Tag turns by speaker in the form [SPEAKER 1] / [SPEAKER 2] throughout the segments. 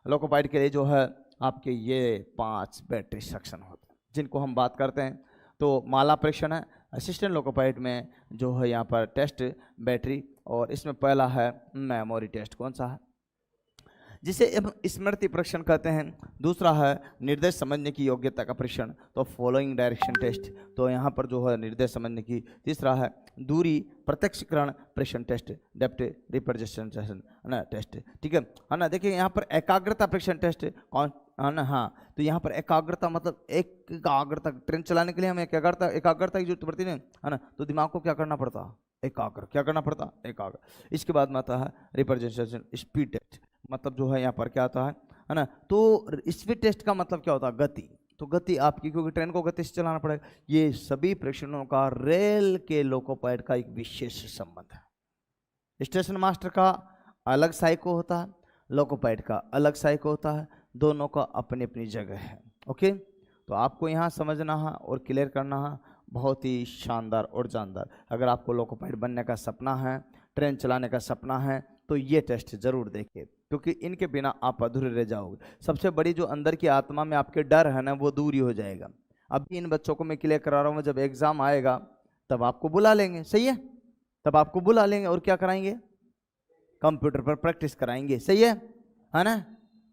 [SPEAKER 1] लोकोपाइड के लिए जो है आपके ये 5 बैटरी सेक्शन होते हैं जिनको हम बात करते हैं। तो माला परीक्षण है असिस्टेंट लोकोपाइड में जो है यहाँ पर टेस्ट बैटरी, और इसमें पहला है मेमोरी टेस्ट। कौन सा है? जिसे स्मृति परीक्षण कहते हैं। दूसरा है निर्देश समझने की योग्यता का परीक्षण, तो फॉलोइंग डायरेक्शन टेस्ट, तो यहाँ पर जो है निर्देश समझने की। तीसरा है दूरी प्रत्यक्षीकरण परीक्षण टेस्ट, डेप्थ रिप्रेजेंटेशन ना टेस्ट, ठीक है ना। देखिए यहाँ पर एकाग्रता परीक्षण टेस्ट कौन है ना, हाँ, तो यहाँ पर एकाग्रता मतलब एकाग्रता, ट्रेन चलाने के लिए हमें एकाग्रता की जरूरत पड़ती है ना, तो दिमाग को क्या करना पड़ता? एकाग्र। क्या करना पड़ता? एकाग्र। इसके बाद में आता है रिप्रेजेंटेशन स्पीड टेस्ट, मतलब जो है यहाँ पर क्या आता है ना, तो स्पीड टेस्ट का मतलब क्या होता है? गति। तो गति आपकी, क्योंकि ट्रेन को गति से चलाना पड़ेगा। ये सभी परीक्षणों का रेल के लोकोपाइड का एक विशेष संबंध है। स्टेशन मास्टर का अलग साइको होता है, लोकोपाइड का अलग साइको होता है, दोनों का अपनी अपनी जगह है। ओके, तो आपको यहाँ समझना है और क्लियर करना है, बहुत ही शानदार और जानदार। अगर आपको लोकोपाइड बनने का सपना है, ट्रेन चलाने का सपना है, तो ये टेस्ट जरूर देखिए, क्योंकि इनके बिना आप अधूरे रह जाओगे। सबसे बड़ी जो अंदर की आत्मा में आपके डर है ना, वो दूर ही हो जाएगा। अभी इन बच्चों को मैं क्लियर करा रहा हूँ, जब एग्जाम आएगा तब आपको बुला लेंगे, सही है? तब आपको बुला लेंगे और क्या कराएंगे? कंप्यूटर पर प्रैक्टिस कराएंगे, सही है ना?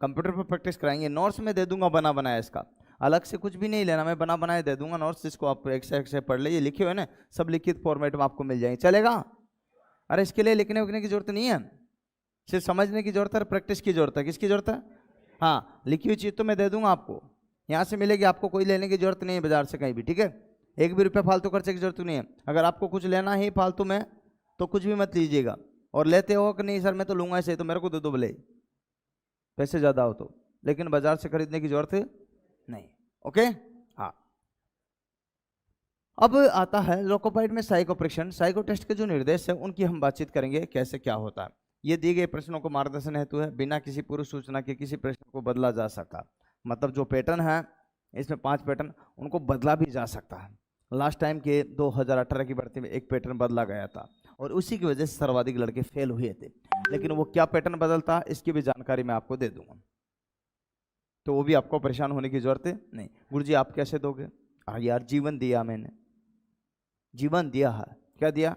[SPEAKER 1] कंप्यूटर पर प्रैक्टिस कराएंगे। नोट्स में दे दूंगा बना बनाया, इसका अलग से कुछ भी नहीं लेना, मैं बना बनाए दे दूंगा नोट्स, इसको आप एक से पढ़ लीजिए। लिखे हुए ना सब लिखित फॉर्मेट में आपको मिल जाएंगे, चलेगा? अरे इसके लिए लिखने उखने की जरूरत नहीं है, सिर्फ समझने की जरूरत है, प्रैक्टिस की जरूरत है। किसकी जरूरत है? हाँ, लिखी हुई चीज़ तो मैं दे दूंगा आपको, यहाँ से मिलेगी, आपको कोई लेने की जरूरत नहीं है बाजार से कहीं भी, ठीक है? एक भी रुपये फालतू खर्चे की जरूरत नहीं है। अगर आपको कुछ लेना ही फालतू में तो कुछ भी मत लीजिएगा, और लेते हो कि नहीं सर मैं तो लूंगा ऐसे, तो मेरे को दे दो भले, पैसे ज़्यादा हो तो, लेकिन बाजार से खरीदने की जरूरत नहीं। ओके, हाँ। अब आता है लोकोपाइड में साइको परीक्षण। साइको टेस्ट के जो निर्देश है उनकी हम बातचीत करेंगे, कैसे क्या होता है। ये दिए गए प्रश्नों को मार्गदर्शन हेतु है, बिना किसी पूर्व सूचना के किसी प्रश्न को बदला जा सकता। मतलब जो पैटर्न है इसमें 5 पैटर्न, उनको बदला भी जा सकता है। लास्ट टाइम के 2018 की भर्ती में एक पैटर्न बदला गया था, और उसी की वजह से सर्वाधिक लड़के फेल हुए थे। लेकिन वो क्या पैटर्न बदलता इसकी भी जानकारी मैं आपको दे दूंगा, तो वो भी आपको परेशान होने की जरूरत नहीं। गुरुजी आप कैसे दोगे? यार जीवन दिया मैंने, जीवन दिया है, क्या दिया?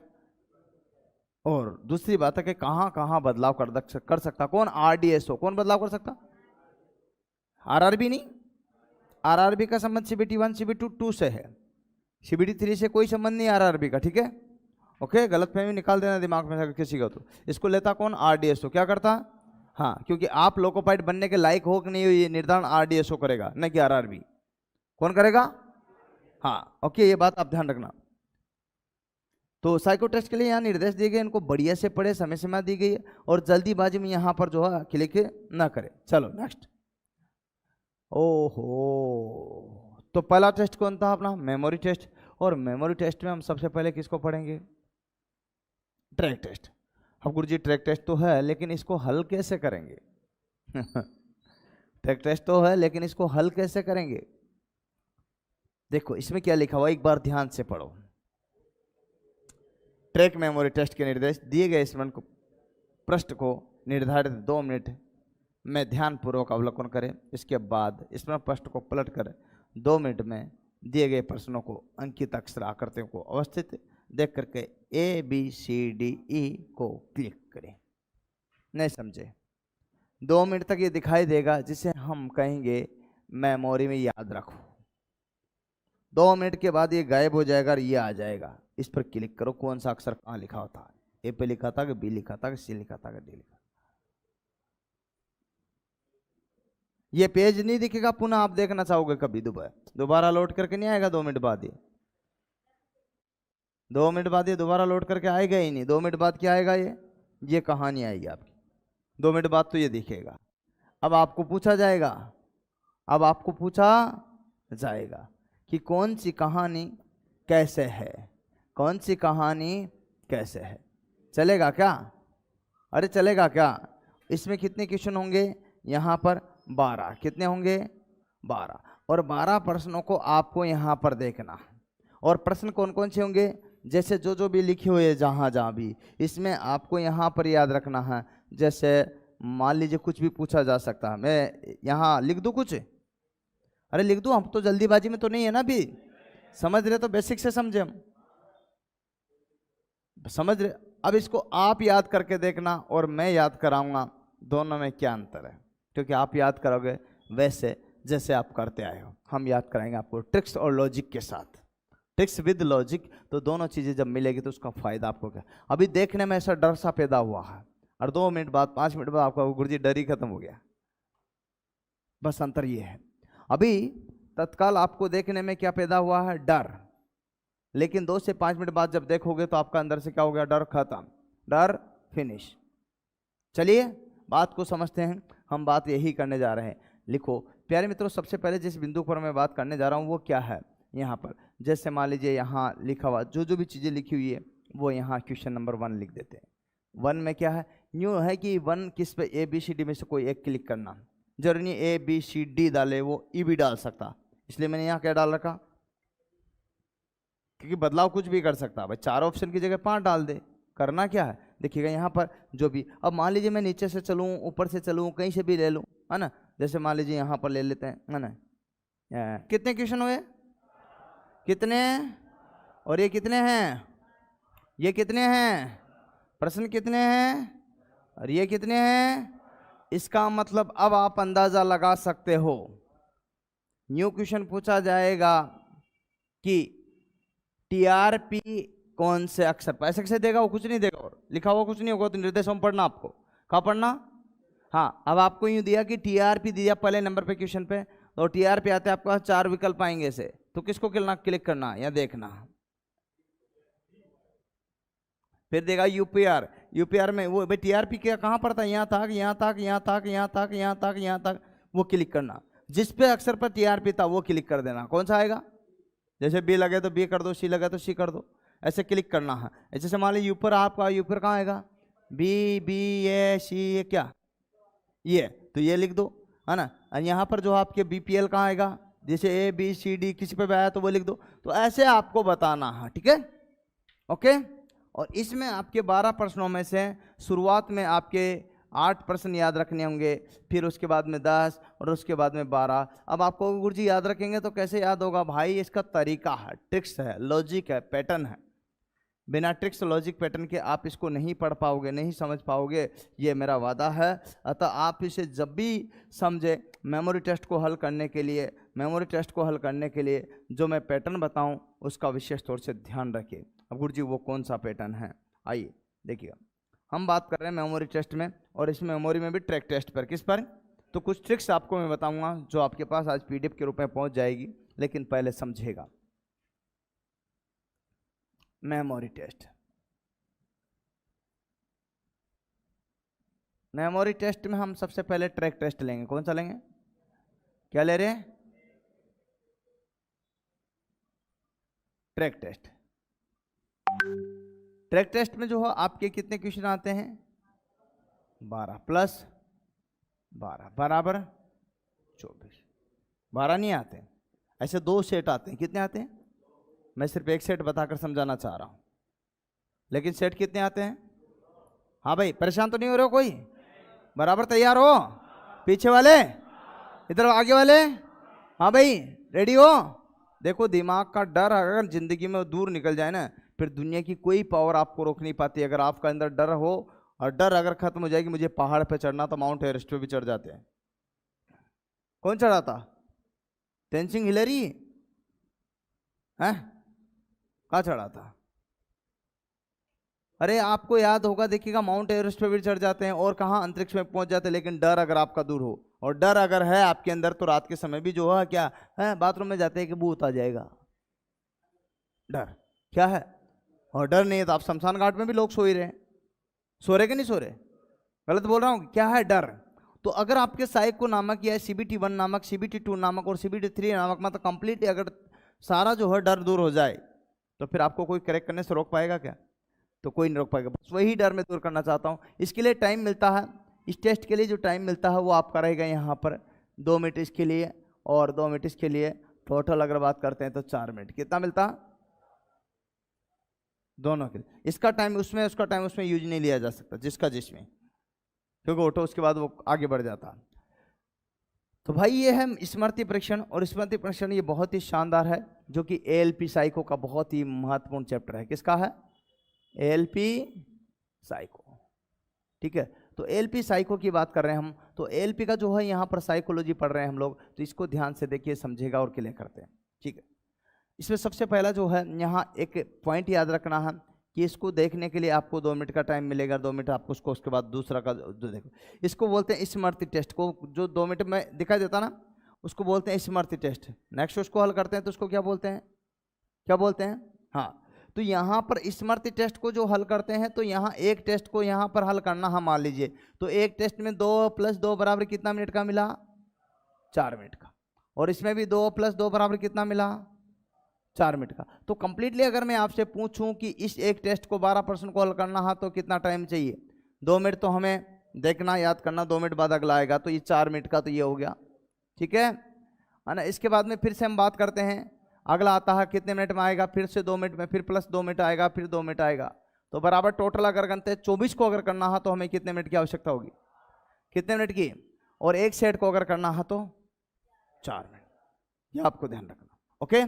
[SPEAKER 1] और दूसरी बात है कि कहां कहां बदलाव कर सकता कौन? आरडीएसओ। कौन बदलाव कर सकता? आरआरबी नहीं, आरआरबी का संबंध सीबीटी 1 सीबीटी 2 से है, सीबीटी 3 से कोई संबंध नहीं आरआरबी का, ठीक है? ओके, गलतफहमी निकाल देना दिमाग में अगर किसी का, तो इसको लेता कौन? आरडीएसओ। क्या करता? हाँ, क्योंकि आप लोकोपाइड बनने के लायक हो कि नहीं हो ये निर्धारण आरडीएसओ करेगा, न कि आरआरबी। कौन करेगा? हाँ, ओके, ये बात आप ध्यान रखना। तो साइको टेस्ट के लिए यहाँ निर्देश दिए गए, इनको बढ़िया से पढ़े, समय सीमा दी गई है, और जल्दीबाजी में यहाँ पर जो है क्लिक ना करें। चलो नेक्स्ट। ओहो, तो पहला टेस्ट कौन था अपना? Memory test. और मेमोरी टेस्ट में हम सबसे पहले किसको पढ़ेंगे? Track test. अब गुरुजी ट्रैक टेस्ट तो है, लेकिन इसको हल कैसे करेंगे? ट्रैक टेस्ट तो है, लेकिन इसको हल कैसे करेंगे? देखो इसमें क्या लिखा हुआ, एक बार ध्यान से पढ़ो। ट्रैक मेमोरी टेस्ट के निर्देश दिए गए स्मरण को पृष्ठ को निर्धारित 2 मिनट में ध्यानपूर्वक अवलोकन करें। इसके बाद स्मरण पृष्ठ को पलट कर 2 मिनट में दिए गए प्रश्नों को अंकित अक्षर आकृतियों को अवस्थित देख करके ABCDE को क्लिक करें। नहीं समझे? 2 मिनट तक ये दिखाई देगा, जिसे हम कहेंगे मेमोरी में याद रखो। 2 मिनट के बाद ये गायब हो जाएगा और ये आ जाएगा। इस पर क्लिक करो, कौन सा अक्षर कहाँ लिखा होता है, ए पे लिखा था कि बी लिखा था कि सी लिखा था कि डी लिखा। ये पेज नहीं दिखेगा, पुनः आप देखना चाहोगे कभी दोबारा लोड करके नहीं आएगा। 2 मिनट बाद ये 2 मिनट बाद ये दोबारा लोड करके आएगा ही नहीं। 2 मिनट बाद क्या आएगा? ये कहानी आएगी आपकी। 2 मिनट बाद तो ये दिखेगा। अब आपको पूछा जाएगा कि कौन सी कहानी कैसे है, कौन सी कहानी कैसे है। चलेगा क्या? अरे चलेगा क्या? इसमें कितने क्वेश्चन होंगे? यहाँ पर 12। कितने होंगे? 12। और 12 प्रश्नों को आपको यहाँ पर देखना। और प्रश्न कौन कौन से होंगे? जैसे जो भी लिखे हुए जहाँ भी, इसमें आपको यहाँ पर याद रखना है। जैसे मान लीजिए कुछ भी पूछा जा सकता है, मैं यहाँ लिख दूँ कुछ? अरे लिख दूँ, हम तो जल्दीबाजी में तो नहीं है ना अभी, समझ रहे? तो बेसिक से समझे हम, समझ रहे? अब इसको आप याद करके देखना और मैं याद कराऊंगा, दोनों में क्या अंतर है, क्योंकि आप याद करोगे वैसे जैसे आप करते आए हो, हम याद कराएंगे आपको ट्रिक्स और लॉजिक के साथ, ट्रिक्स विद लॉजिक। तो दोनों चीज़ें जब मिलेगी तो उसका फायदा आपको क्या, अभी देखने में ऐसा डर सा पैदा हुआ है और 2 मिनट बाद 5 मिनट बाद आपका गुरुजी डर ही खत्म हो गया, बस अंतर ये है। अभी तत्काल आपको देखने में क्या पैदा हुआ है, डर, लेकिन 2 से 5 मिनट बाद जब देखोगे तो आपका अंदर से क्या हो गया, डर खत्म, डर फिनिश। चलिए बात को समझते हैं, हम बात यही करने जा रहे हैं। लिखो प्यारे मित्रों, सबसे पहले जिस बिंदु पर मैं बात करने जा रहा हूँ वो क्या है, यहाँ पर जैसे मान लीजिए यहाँ लिखा हुआ जो भी चीज़ें लिखी हुई है वो यहाँ क्वेश्चन नंबर 1 लिख देते हैं। 1 में क्या है, यूँ है कि 1 किस पे ABCD में से कोई एक क्लिक करना, जरूरी नहीं ABCD डाले, वो E भी डाल सकता, इसलिए मैंने यहाँ क्या डाल रखा, क्योंकि बदलाव कुछ भी कर सकता है भाई, 4 ऑप्शन की जगह 5 डाल दे। करना क्या है देखिएगा यहाँ पर जो भी, अब मान लीजिए मैं नीचे से चलूँ ऊपर से चलूँ कहीं से भी ले लूँ, है ना, जैसे मान लीजिए यहाँ पर ले लेते हैं, है ना, कितने क्वेश्चन हुए, कितने, और ये कितने हैं, ये कितने हैं, प्रश्न कितने हैं, और ये कितने हैं। इसका मतलब अब आप अंदाजा लगा सकते हो, न्यू क्वेश्चन पूछा जाएगा कि TRP कौन से अक्षर पर, ऐसे कैसे देगा, वो कुछ नहीं देगा और लिखा हुआ कुछ नहीं होगा, तो निर्देशों में पढ़ना आपको, कहाँ पढ़ना। हाँ, अब आपको यूँ दिया कि TRP दिया पहले नंबर पे क्वेश्चन पे, तो TRP आते आपके पास 4 विकल्प आएंगे से, तो किसको क्लिक करना या देखना, फिर देगा UPR में वो भाई TRP क्या कहाँ पड़ता है, यहाँ तक, यहाँ तक, यहाँ तक, यहाँ तक, यहाँ तक, यहाँ तक, वो क्लिक करना, जिस पे अक्षर पर TRP था वो क्लिक कर देना, कौन सा आएगा, जैसे B लगे तो B कर दो, C लगे तो C कर दो, ऐसे क्लिक करना है। जैसे मान लीजिए ऊपर आपका ऊपर कहाँ आएगा, BBAC, ये क्या, ये तो ये लिख दो, है ना, और यहाँ पर जो आपके BPL कहाँ आएगा, जैसे ABCD किसी पे भी आया तो वो लिख दो, तो ऐसे आपको बताना है, ठीक है, ओके। और इसमें आपके 12 प्रश्नों में से शुरुआत में आपके 8 प्रश्न याद रखने होंगे, फिर उसके बाद में 10 और उसके बाद में 12। अब आपको गुरुजी याद रखेंगे तो कैसे याद होगा भाई, इसका तरीका है, ट्रिक्स है, लॉजिक है, पैटर्न है, बिना ट्रिक्स लॉजिक पैटर्न के आप इसको नहीं पढ़ पाओगे, नहीं समझ पाओगे, ये मेरा वादा है। अतः आप इसे जब भी समझे, मेमोरी टेस्ट को हल करने के लिए, मेमोरी टेस्ट को हल करने के लिए जो मैं पैटर्न बताऊं उसका विशेष तौर से ध्यान रखिए। अब गुरुजी वो कौन सा पैटर्न है, आइए देखिएगा, हम बात कर रहे हैं मेमोरी टेस्ट में, और इस मेमोरी में भी ट्रैक टेस्ट पर, किस पर, तो कुछ ट्रिक्स आपको मैं बताऊंगा जो आपके पास आज PDF के रूप में पहुंच जाएगी, लेकिन पहले समझेगा। मेमोरी टेस्ट, मेमोरी टेस्ट में हम सबसे पहले ट्रैक टेस्ट लेंगे, कौन सा लेंगे, क्या ले रहे हैं, ट्रैक टेस्ट। ट्रैक टेस्ट में जो है आपके कितने क्वेश्चन आते हैं, 12 प्लस 12 बराबर 24। 12 नहीं आते, ऐसे 2 सेट आते हैं, कितने आते हैं, मैं सिर्फ एक सेट बताकर समझाना चाह रहा हूं, लेकिन सेट कितने आते हैं। हाँ भाई, परेशान तो नहीं हो रहे हो कोई, बराबर तैयार हो, पीछे वाले, इधर आगे वाले, हाँ भाई रेडी हो। देखो दिमाग का डर अगर जिंदगी में दूर निकल जाए ना, फिर दुनिया की कोई पावर आपको रोक नहीं पाती। अगर आपका अंदर डर हो, और डर अगर खत्म हो जाएगी, मुझे पहाड़ पे चढ़ना, तो माउंट एवरेस्ट पे भी चढ़ जाते हैं। कौन चढ़ा था, तेनजिंग हिलेरी है, कहाँ चढ़ा था, अरे आपको याद होगा, देखिएगा माउंट एवरेस्ट पे भी चढ़ जाते हैं और कहाँ अंतरिक्ष में पहुंच जाते हैं। लेकिन डर अगर आपका दूर हो, और डर अगर है आपके अंदर, तो रात के समय भी जो है क्या है, बाथरूम में जाते हैं कि भूत आ जाएगा, डर क्या है। और डर नहीं है तो आप शमशान घाट में भी लोग सो ही रहे हैं, सो रहे कि नहीं सो रहे, गलत बोल रहा हूँ, क्या है डर। तो अगर आपके साइको नामक या CBT1 नामक, CBT2 नामक और CBT3 नामक, मतलब कंप्लीट अगर सारा जो है डर दूर हो जाए, तो फिर आपको कोई करेक्ट करने से रोक पाएगा क्या, तो कोई नहीं रोक पाएगा। बस वही डर मैं दूर करना चाहता हूँ। इसके लिए टाइम मिलता है, इस टेस्ट के लिए जो टाइम मिलता है वो आपका रहेगा यहाँ पर 2 मिनट इसके लिए और 2 मिनट इसके लिए, टोटल अगर बात करते हैं तो 4 मिनट। कितना मिलता है दोनों के लिए। इसका टाइम उसमें, उसका टाइम उसमें यूज नहीं लिया जा सकता, जिसका जिसमें। क्योंकि ऑटो उसके बाद वो आगे बढ़ जाता। तो भाई ये है स्मृति परीक्षण, और स्मृति परीक्षण ये बहुत ही शानदार है, जो कि एएलपी साइको का बहुत ही महत्वपूर्ण चैप्टर है। किसका है? ALP psycho. ठीक है, तो एएलपी साइको की बात कर रहे हैं हम। तो एएलपी का जो है यहाँ पर साइकोलॉजी पढ़ रहे हैं हम लोग, तो इसको ध्यान से देखिए, समझेगा और क्लियर करते हैं। ठीक है, इसमें सबसे पहला जो है यहाँ एक पॉइंट याद रखना है कि इसको देखने के लिए आपको 2 मिनट का टाइम मिलेगा। 2 मिनट आपको उसको, उसके बाद दूसरा का जो देखो, इसको बोलते हैं स्मृति टेस्ट को, जो 2 मिनट में दिखाई देता ना, उसको बोलते हैं स्मृति टेस्ट। नेक्स्ट उसको हल करते हैं तो उसको क्या बोलते हैं? क्या बोलते हैं? हाँ, तो यहाँ पर स्मृति टेस्ट को जो हल करते हैं, तो यहाँ एक टेस्ट को यहाँ पर हल करना है, मान लीजिए तो एक टेस्ट में 2 + 2 बराबर कितना मिनट का मिला? 4 मिनट का। और इसमें भी 2 + 2 बराबर कितना मिला? 4 मिनट का। तो कंप्लीटली अगर मैं आपसे पूछूं कि इस एक टेस्ट को 12% को हल करना है तो कितना टाइम चाहिए? 2 मिनट तो हमें देखना, याद करना, 2 मिनट बाद अगला आएगा, तो ये 4 मिनट का तो ये हो गया। ठीक है ना? इसके बाद में फिर से हम बात करते हैं, अगला आता है कितने मिनट में आएगा? फिर से 2 मिनट में, फिर प्लस 2 मिनट आएगा, फिर 2 मिनट आएगा। तो बराबर टोटल अगर करते हैं 24 को अगर करना है तो हमें कितने मिनट की आवश्यकता होगी? कितने मिनट की? और एक सेट को अगर करना है तो 4 मिनट। ये आपको ध्यान रखना। ओके,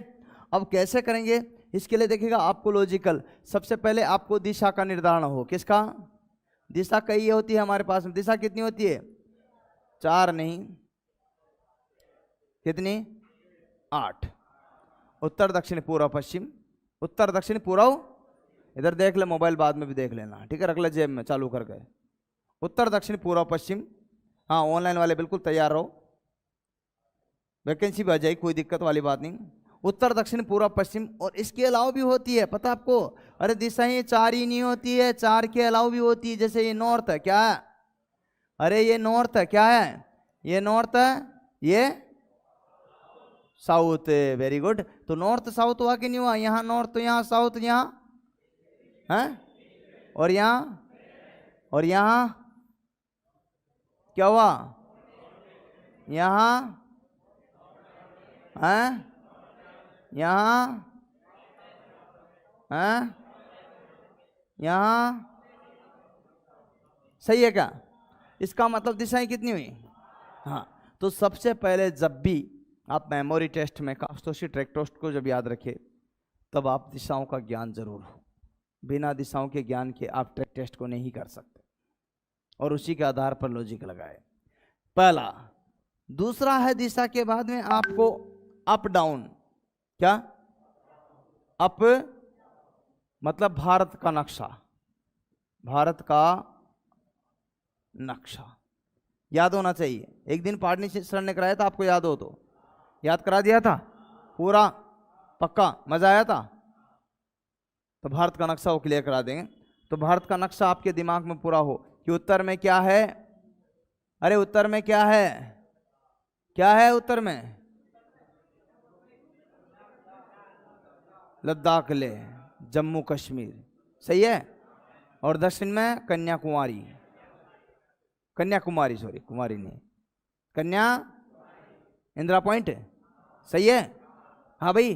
[SPEAKER 1] अब कैसे करेंगे इसके लिए देखिएगा आपको लॉजिकल। सबसे पहले आपको दिशा का निर्धारण हो। किसका? दिशा कई होती है हमारे पास में। दिशा कितनी होती है? 4 नहीं, कितनी? 8। उत्तर दक्षिण पूर्व पश्चिम, उत्तर दक्षिण पूर्व। इधर देख ले, मोबाइल बाद में भी देख लेना, ठीक है? रख ले जेब में चालू करके। उत्तर दक्षिण पूर्व पश्चिम। हाँ, ऑनलाइन वाले बिल्कुल तैयार रहो, वैकेंसी भी आ जाएगी, कोई दिक्कत वाली बात नहीं। उत्तर दक्षिण पूर्व पश्चिम। और इसके अलावा भी होती है, पता आपको? अरे दिशाएं 4 ही नहीं होती है, 4 के अलावा भी होती है। जैसे ये नॉर्थ है, क्या है? अरे ये नॉर्थ है, क्या है? ये नॉर्थ है, ये साउथ है। Very good. तो नॉर्थ साउथ हुआ कि नहीं हुआ? यहाँ नॉर्थ तो यहाँ साउथ, यहाँ है, और यहाँ क्या हुआ? यहाँ है, यहाँ है, यहाँ। सही है क्या? इसका मतलब दिशाएं कितनी हुई? हाँ, तो सबसे पहले जब भी आप मेमोरी टेस्ट में कास्टोशी ट्रैक्टोस्ट को जब याद रखें, तब आप दिशाओं का ज्ञान जरूर हो। बिना दिशाओं के ज्ञान के आप ट्रैक टेस्ट को नहीं कर सकते, और उसी के आधार पर लॉजिक लगाए। पहला। दूसरा है, दिशा के बाद में आपको अप डाउन। क्या? अप मतलब भारत का नक्शा, भारत का नक्शा याद होना चाहिए। एक दिन पाटनी सर ने कराया था, आपको याद हो तो याद करा दिया था पूरा, पक्का मजा आया था। तो भारत का नक्शा वो क्लियर करा देंगे। तो भारत का नक्शा आपके दिमाग में पूरा हो कि उत्तर में क्या है। अरे उत्तर में क्या है? क्या है उत्तर में? लद्दाख ले, जम्मू कश्मीर, सही है। और दक्षिण में कन्याकुमारी, कन्याकुमारी, सॉरी कुमारी नहीं, कन्या, इंदिरा पॉइंट, सही है। हाँ भाई,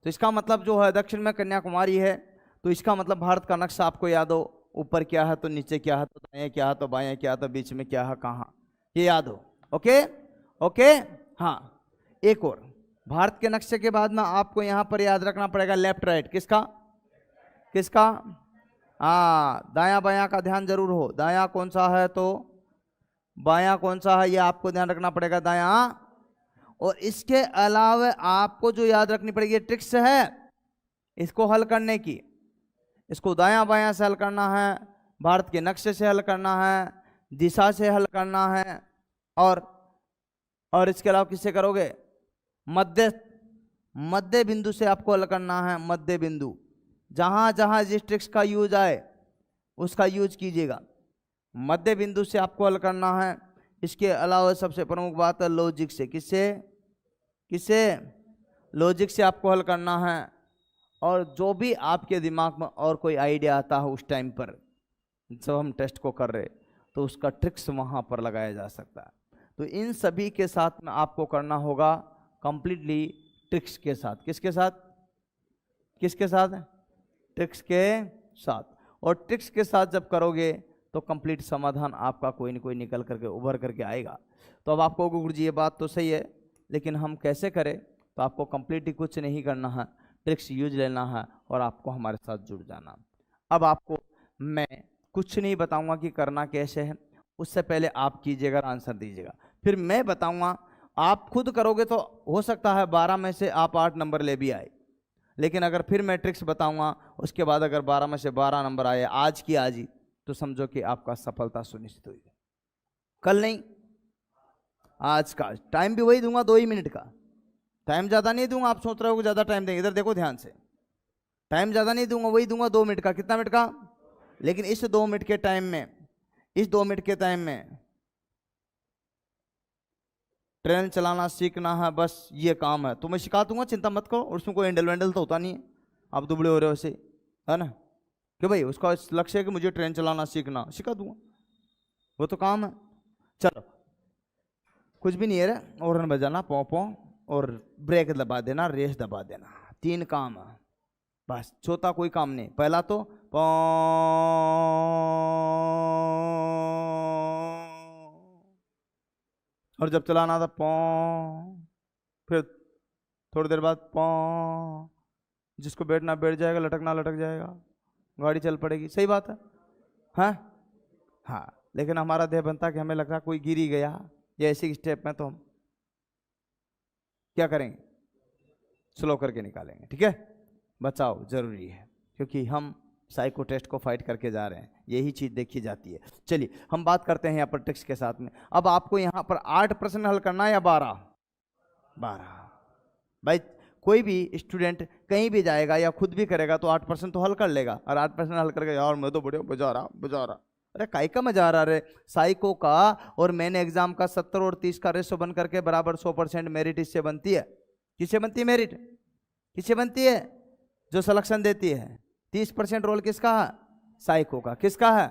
[SPEAKER 1] तो इसका मतलब जो है दक्षिण में कन्याकुमारी है। तो इसका मतलब भारत का नक्शा आपको याद हो, ऊपर क्या है तो नीचे क्या है, तो दाएं क्या है तो बाएं क्या है, तो बीच में क्या है कहाँ, ये याद हो। Okay okay. हाँ, एक और, भारत के नक्शे के बाद में आपको यहाँ पर याद रखना पड़ेगा लेफ्ट राइट। किसका? किसका? हाँ, दायां बायां का ध्यान जरूर हो। दायां कौन सा है तो बायां कौन सा है, ये आपको ध्यान रखना पड़ेगा, दायां। और इसके अलावा आपको जो याद रखनी पड़ेगी ट्रिक्स है इसको हल करने की। इसको दायां बायां से हल करना है, भारत के नक्शे से हल करना है, दिशा से हल करना है, और इसके अलावा किससे करोगे? मध्य बिंदु से आपको हल करना है। मध्य बिंदु, जहां जहां जिस ट्रिक्स का यूज आए उसका यूज कीजिएगा। मध्य बिंदु से आपको हल करना है। इसके अलावा सबसे प्रमुख बात है लॉजिक से। किससे? किससे? लॉजिक से आपको हल करना है। और जो भी आपके दिमाग में और कोई आइडिया आता है उस टाइम पर जब हम टेस्ट को कर रहे, तो उसका ट्रिक्स वहां पर लगाया जा सकता है। तो इन सभी के साथ में आपको करना होगा कंप्लीटली ट्रिक्स के साथ। किसके साथ? किसके साथ? ट्रिक्स के साथ। और ट्रिक्स के साथ जब करोगे तो कंप्लीट समाधान आपका कोई ना कोई निकल करके उभर करके आएगा। तो अब आपको गुरुजी ये बात तो सही है, लेकिन हम कैसे करें? तो आपको कंप्लीटली कुछ नहीं करना है, ट्रिक्स यूज लेना है और आपको हमारे साथ जुड़ जाना। अब आपको मैं कुछ नहीं बताऊंगा कि करना कैसे है, उससे पहले आप कीजिएगा, आंसर दीजिएगा, फिर मैं बताऊंगा। आप खुद करोगे तो हो सकता है 12 में से आप 8 नंबर ले भी आए, लेकिन अगर फिर मैं ट्रिक्स बताऊंगा उसके बाद अगर 12 में से 12 नंबर आए आज की आज ही, तो समझो कि आपका सफलता सुनिश्चित हुई। कल नहीं, आज का टाइम भी वही दूंगा, 2 ही मिनट का टाइम, ज़्यादा नहीं दूंगा। आप सोच रहे हो कि ज़्यादा टाइम देंगे, इधर देखो ध्यान से, टाइम ज़्यादा नहीं दूंगा, वही दूंगा 2 मिनट का। कितना मिनट का? लेकिन इस 2 मिनट के टाइम में, इस 2 मिनट के टाइम में ट्रेन चलाना सीखना है, बस ये काम है। तो मैं सिखा दूंगा, चिंता मत करो। और उसमें कोई हैंडल वैंडल तो होता नहीं है, आप दुबले हो रहे हो वैसे, है ना, कि भाई उसका लक्ष्य है कि मुझे ट्रेन चलाना सीखना, सिखा दूंगा, वो तो काम है। चलो, कुछ भी नहीं है रे, हॉर्न बजाना पौ पौ, और ब्रेक दबा देना, रेस दबा देना, 3 काम है बस, चौथा कोई काम नहीं। पहला तो पौ, और जब चलाना था पौ, फिर थोड़ी देर बाद पौ, जिसको बैठना बैठ जाएगा, लटकना लटक जाएगा, गाड़ी चल पड़ेगी। सही बात है, हाँ हाँ। लेकिन हमारा देह बनता कि हमें लग रहा कोई गिर ही गया या ऐसी स्टेप में, तो हम क्या करेंगे? स्लो करके निकालेंगे। ठीक है, बचाव जरूरी है, क्योंकि हम साइको टेस्ट को फाइट करके जा रहे हैं, यही चीज देखी जाती है। चलिए हम बात करते हैं यहाँ पर ट्रिक्स के साथ में। अब आपको यहाँ पर 8 प्रश्न हल करना है या 12? 12। भाई कोई भी स्टूडेंट कहीं भी जाएगा या खुद भी करेगा तो 8% तो हल कर लेगा, और 8% हल करके यार मैं तो बढ़िया बजा रहा। अरे काई का मजा आ रहा रे? साइको का और मैंने एग्जाम का 70 और 30 का रेशो बन करके बराबर 100% मेरिट इससे बनती है। किससे बनती है मेरिट? किससे बनती है? जो सिलेक्शन देती है। 30% रोल किसका है? साइको का। किसका है?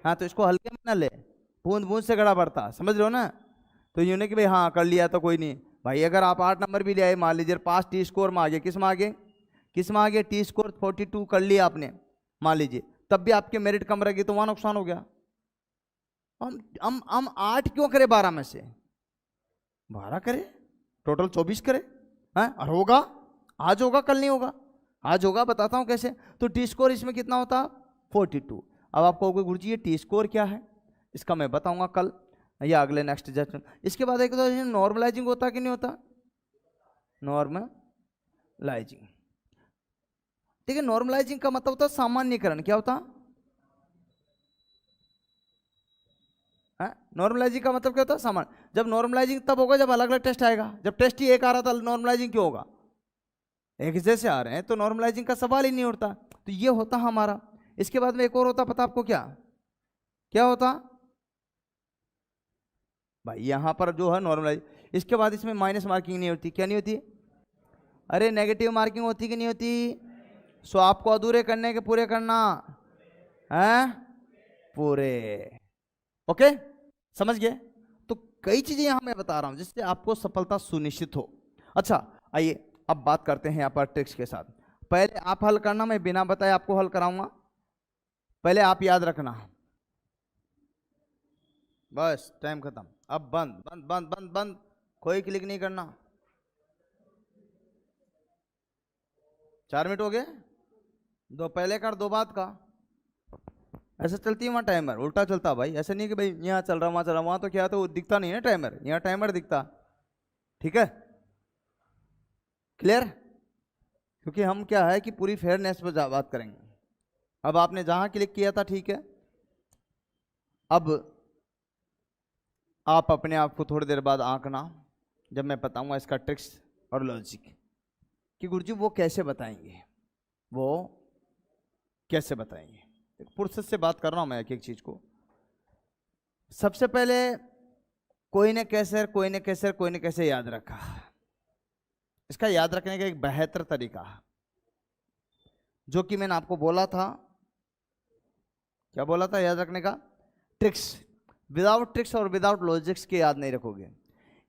[SPEAKER 1] हाँ, तो इसको हल्के में ना ले, बूंद बूंद से घड़ा बढ़ता, समझ रहे हो ना? तो यूं नहीं कि भाई हाँ कर लिया तो कोई नहीं। भाई अगर आप 8 नंबर भी ले आए, मान लीजिए पास टी स्कोर में आ गए, किस में आ गए? किस में आ गए? टी स्कोर 42 कर लिया आपने, मान लीजिए, तब भी आपके मेरिट कम रहेगी, तो वहां नुकसान हो गया। हम 8 क्यों करे 12 में से? 12 करे, टोटल 24 करे, हैं? और होगा, आज होगा कल नहीं होगा, आज होगा। बताता हूं कैसे। तो टी स्कोर इसमें कितना होता? 42। अब आपको गुरुजी ये टी स्कोर क्या है, इसका मैं बताऊंगा कल या अगले नेक्स्ट जस्ट। इसके बाद एक तो नॉर्मलाइजिंग होता कि नहीं होता? नॉर्मलाइजिंग, ठीक है। नॉर्मलाइजिंग का मतलब होता है सामान्यकरण। क्या होता? नॉर्मलाइजिंग का मतलब क्या होता है? सामान्य। जब नॉर्मलाइजिंग तब होगा जब अलग अलग टेस्ट आएगा। जब टेस्ट ही एक आ रहा था, नॉर्मलाइजिंग क्यों होगा? एक जैसे आ रहे हैं तो नॉर्मलाइजिंग का सवाल ही नहीं उठता। तो ये होता हमारा। इसके बाद में एक और होता, पता आपको क्या? क्या होता भाई? यहां पर जो है नॉर्मलाइज, इसके बाद इसमें माइनस मार्किंग नहीं होती। क्या नहीं होती? अरे नेगेटिव मार्किंग होती कि नहीं होती? सो आपको अधूरे करने के पूरे करना है, पूरे। ओके, समझ गए? तो कई चीजें यहां मैं बता रहा हूं जिससे आपको सफलता सुनिश्चित हो। अच्छा, आइए अब बात करते हैं यहाँ पर ट्रिक्स के साथ। पहले आप हल करना, मैं बिना बताए आपको हल कराऊंगा, पहले आप याद रखना। बस टाइम खत्म, अब बंद बंद बंद बंद बंद, कोई क्लिक नहीं करना। 4 मिनट हो गए, 2 पहले का 2 बाद का। ऐसा चलती है वहाँ टाइमर, उल्टा चलता भाई। ऐसा नहीं कि भाई यहाँ चल रहा वहाँ चल रहा, वहाँ तो क्या, तो दिखता नहीं है टाइमर, यहाँ टाइमर दिखता। ठीक है, क्लियर? क्योंकि हम क्या है कि पूरी फेयरनेस पर बात करेंगे। अब आपने जहां क्लिक किया था, ठीक है, अब आप अपने आप को थोड़ी देर बाद आंकना, जब मैं बताऊंगा इसका ट्रिक्स और लॉजिक कि गुरुजी वो कैसे बताएंगे, वो कैसे बताएंगे। फुर्सत से बात कर रहा हूं मैं एक एक चीज को। सबसे पहले कोई ने कैसे कोई ने कैसे कोई ने कैसे याद रखा, इसका याद रखने का एक बेहतर तरीका है, जो कि मैंने आपको बोला था। क्या बोला था याद रखने का? ट्रिक्स। विदाउट ट्रिक्स और विदाउट लॉजिक्स के याद नहीं रखोगे।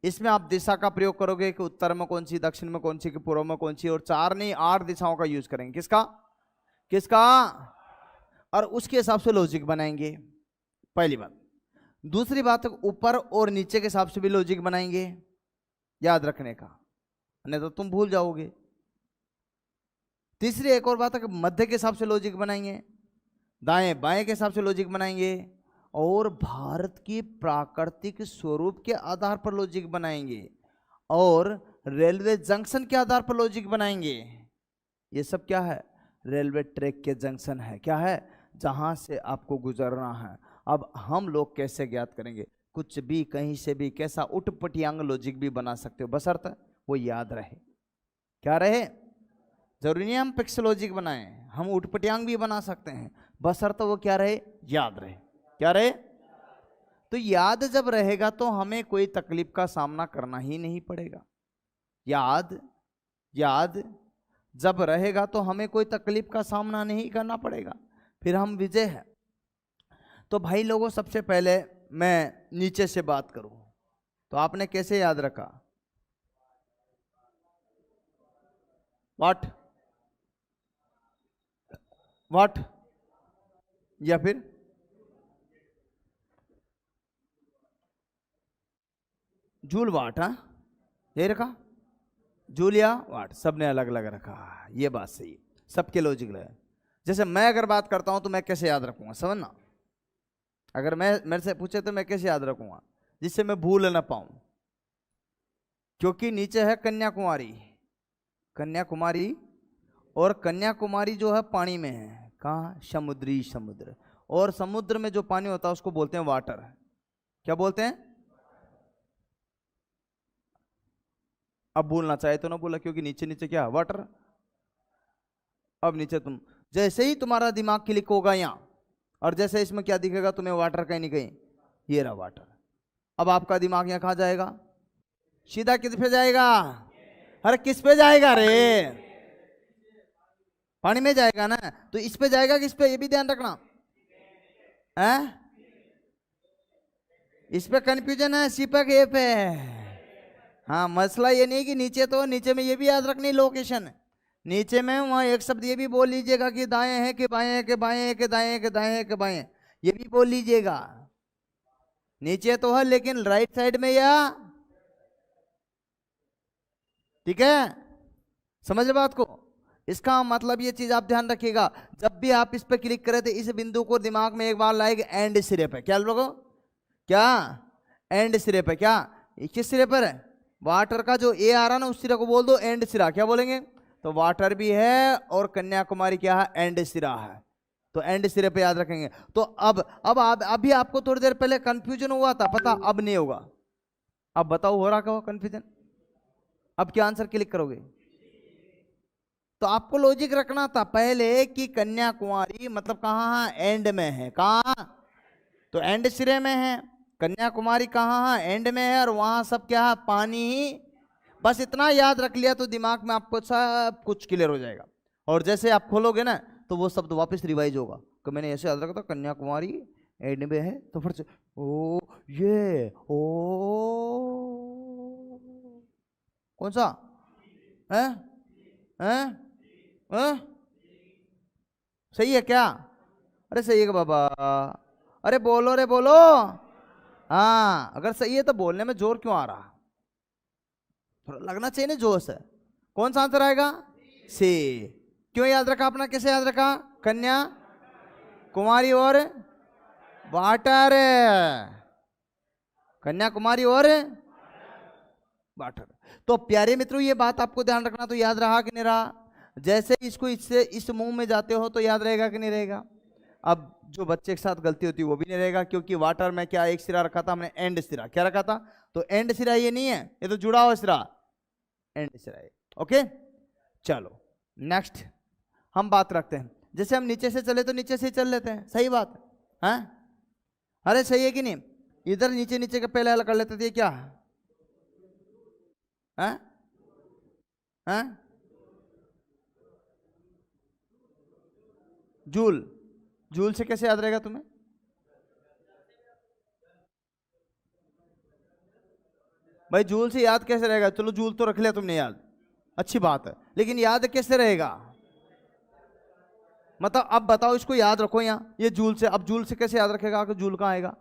[SPEAKER 1] इसमें आप दिशा का प्रयोग करोगे कि उत्तर में कौन सी, दक्षिण में कौन सी, कि पूर्व में कौन सी, और 4 नहीं 8 दिशाओं का यूज करेंगे। किसका? किसका? और उसके हिसाब से लॉजिक बनाएंगे। पहली बात। दूसरी बात, ऊपर और नीचे के हिसाब से भी लॉजिक बनाएंगे, याद रखने का, नहीं तो तुम भूल जाओगे। तीसरी एक और बात है कि मध्य के हिसाब से लॉजिक बनाएंगे, दाएं बाएं के हिसाब से लॉजिक बनाएंगे, और भारत की प्राकृतिक स्वरूप के आधार पर लॉजिक बनाएंगे, और रेलवे जंक्शन के आधार पर लॉजिक बनाएंगे। ये सब क्या है? रेलवे ट्रैक के जंक्शन है, क्या है? जहां से आपको गुजरना है। अब हम लोग कैसे ज्ञात करेंगे? कुछ भी कहीं से भी कैसा उटपटियांग लॉजिक भी बना सकते हो, बशर्ते वो याद रहे। क्या रहे? जरूरी नहीं हम फिक्स लॉजिक बनाएं, हम उटपटियांग भी बना सकते हैं, बशर्ते वो क्या रहे? याद रहे। क्या रहे? तो याद जब रहेगा तो हमें कोई तकलीफ का सामना करना ही नहीं पड़ेगा। याद जब रहेगा तो हमें कोई तकलीफ का सामना नहीं करना पड़ेगा, फिर हम विजय है। तो भाई लोगों, सबसे पहले मैं नीचे से बात करूं तो आपने कैसे याद रखा? वाट या फिर जूल वाट? हाँ, यही रखा, जूल या वाट, सबने अलग अलग रखा। ये बात सही है, सबके लॉजिक लगे। जैसे मैं अगर बात करता हूं तो मैं कैसे याद रखूंगा, समझना? अगर मैं मेरे से पूछे तो मैं कैसे याद रखूंगा जिससे मैं भूल ना पाऊं? क्योंकि नीचे है कन्याकुमारी, और कन्याकुमारी जो है पानी में है। कहाँ? समुद्र, और समुद्र में जो पानी होता है उसको बोलते हैं वाटर। क्या बोलते हैं? अब बोलना चाहे तो ना बोला, क्योंकि नीचे नीचे क्या? वाटर। अब नीचे तुम जैसे ही तुम्हारा दिमाग क्लिक होगा यहाँ, और जैसे इसमें क्या दिखेगा तुम्हें? वाटर कहीं नहीं कहीं, ये रहा वाटर। अब आपका दिमाग यहाँ कहाँ जाएगा? सीधा किस पे जाएगा? अरे किस पे जाएगा रे? पानी में जाएगा ना, तो इस पे जाएगा किस पे? ये भी ध्यान रखना है। इस पे कंफ्यूजन है, सी पे के पे। हाँ, मसला ये नहीं कि नीचे, तो नीचे में ये भी याद रखनी लोकेशन। नीचे में वहां एक शब्द ये भी बोल लीजिएगा कि दाएं है कि बाएं है कि बाएं है कि दाएं है कि दाएं है कि बाएं, ये भी बोल लीजिएगा। नीचे तो है लेकिन राइट साइड में, या ठीक है? समझ बात को? इसका मतलब ये चीज आप ध्यान रखिएगा, जब भी आप इस पे क्लिक करें तो इस बिंदु को दिमाग में एक बार लाएगा एंड सिरे पे। क्या लोगों? क्या एंड सिरे पे? क्या किस सिरे पर है? वाटर का जो ए आ रहा ना उस सिरे को बोल दो एंड सिरा। क्या बोलेंगे? तो वाटर भी है और कन्याकुमारी क्या है? एंड सिरा है। तो एंड सिरे पे याद रखेंगे। तो अब अभी आपको थोड़ी देर पहले कंफ्यूजन हुआ था, पता, अब नहीं होगा। अब बताओ हो रहा क्या कंफ्यूजन? अब क्या आंसर क्लिक करोगे? तो आपको लॉजिक रखना था पहले कि कन्याकुमारी मतलब कहाँ है? एंड में है। कहाँ? तो एंड सिरे में है। कन्याकुमारी कहाँ है? एंड में है, और वहां सब क्या है? पानी ही। बस इतना याद रख लिया तो दिमाग में आपको सब कुछ क्लियर हो जाएगा। और जैसे आप खोलोगे ना तो वो शब्द वापस रिवाइज होगा कि मैंने ऐसे याद रखा था कन्याकुमारी एंड में है, तो फिर से ओ ये ओ कौन सा है? हैं? हैं? सही है क्या? अरे सही है बाबा, अरे बोलो रे बोलो। हाँ, अगर सही है तो बोलने में जोर क्यों आ रहा? थोड़ा लगना चाहिए ना जोश है। कौन सा आंसर आएगा? सी। क्यों याद रखा अपना? कैसे याद रखा? कन्या कुमारी और वाटर, कन्याकुमारी और वाटर। तो प्यारे मित्रों, ये बात आपको ध्यान रखना। तो याद रहा कि नहीं रहा? जैसे इसको इससे इस मुंह में जाते हो तो याद रहेगा कि नहीं रहेगा? अब जो बच्चे के साथ गलती होती है वो भी नहीं रहेगा, क्योंकि वाटर में क्या एक सिरा रखा था हमने? एंड सिरा। क्या रखा था? तो एंड सिरा ये नहीं है, ये तो जुड़ा हुआ सिरा, एंड सिरा है। ओके, चलो नेक्स्ट हम बात रखते हैं। जैसे हम नीचे से चले तो नीचे से चल लेते हैं, सही बात है? अरे सही है कि नहीं? इधर नीचे नीचे के पहले अलग कर लेते थे, क्या है? जूल। जूल से कैसे याद रहेगा तुम्हें? भाई जूल से याद कैसे रहेगा? चलो जूल तो रख लिया तुमने याद, अच्छी बात है, लेकिन याद कैसे रहेगा? मतलब अब बताओ, इसको याद रखो यहाँ, ये जूल से, अब जूल से कैसे याद रखेगा कि जूल कहाँ आएगा?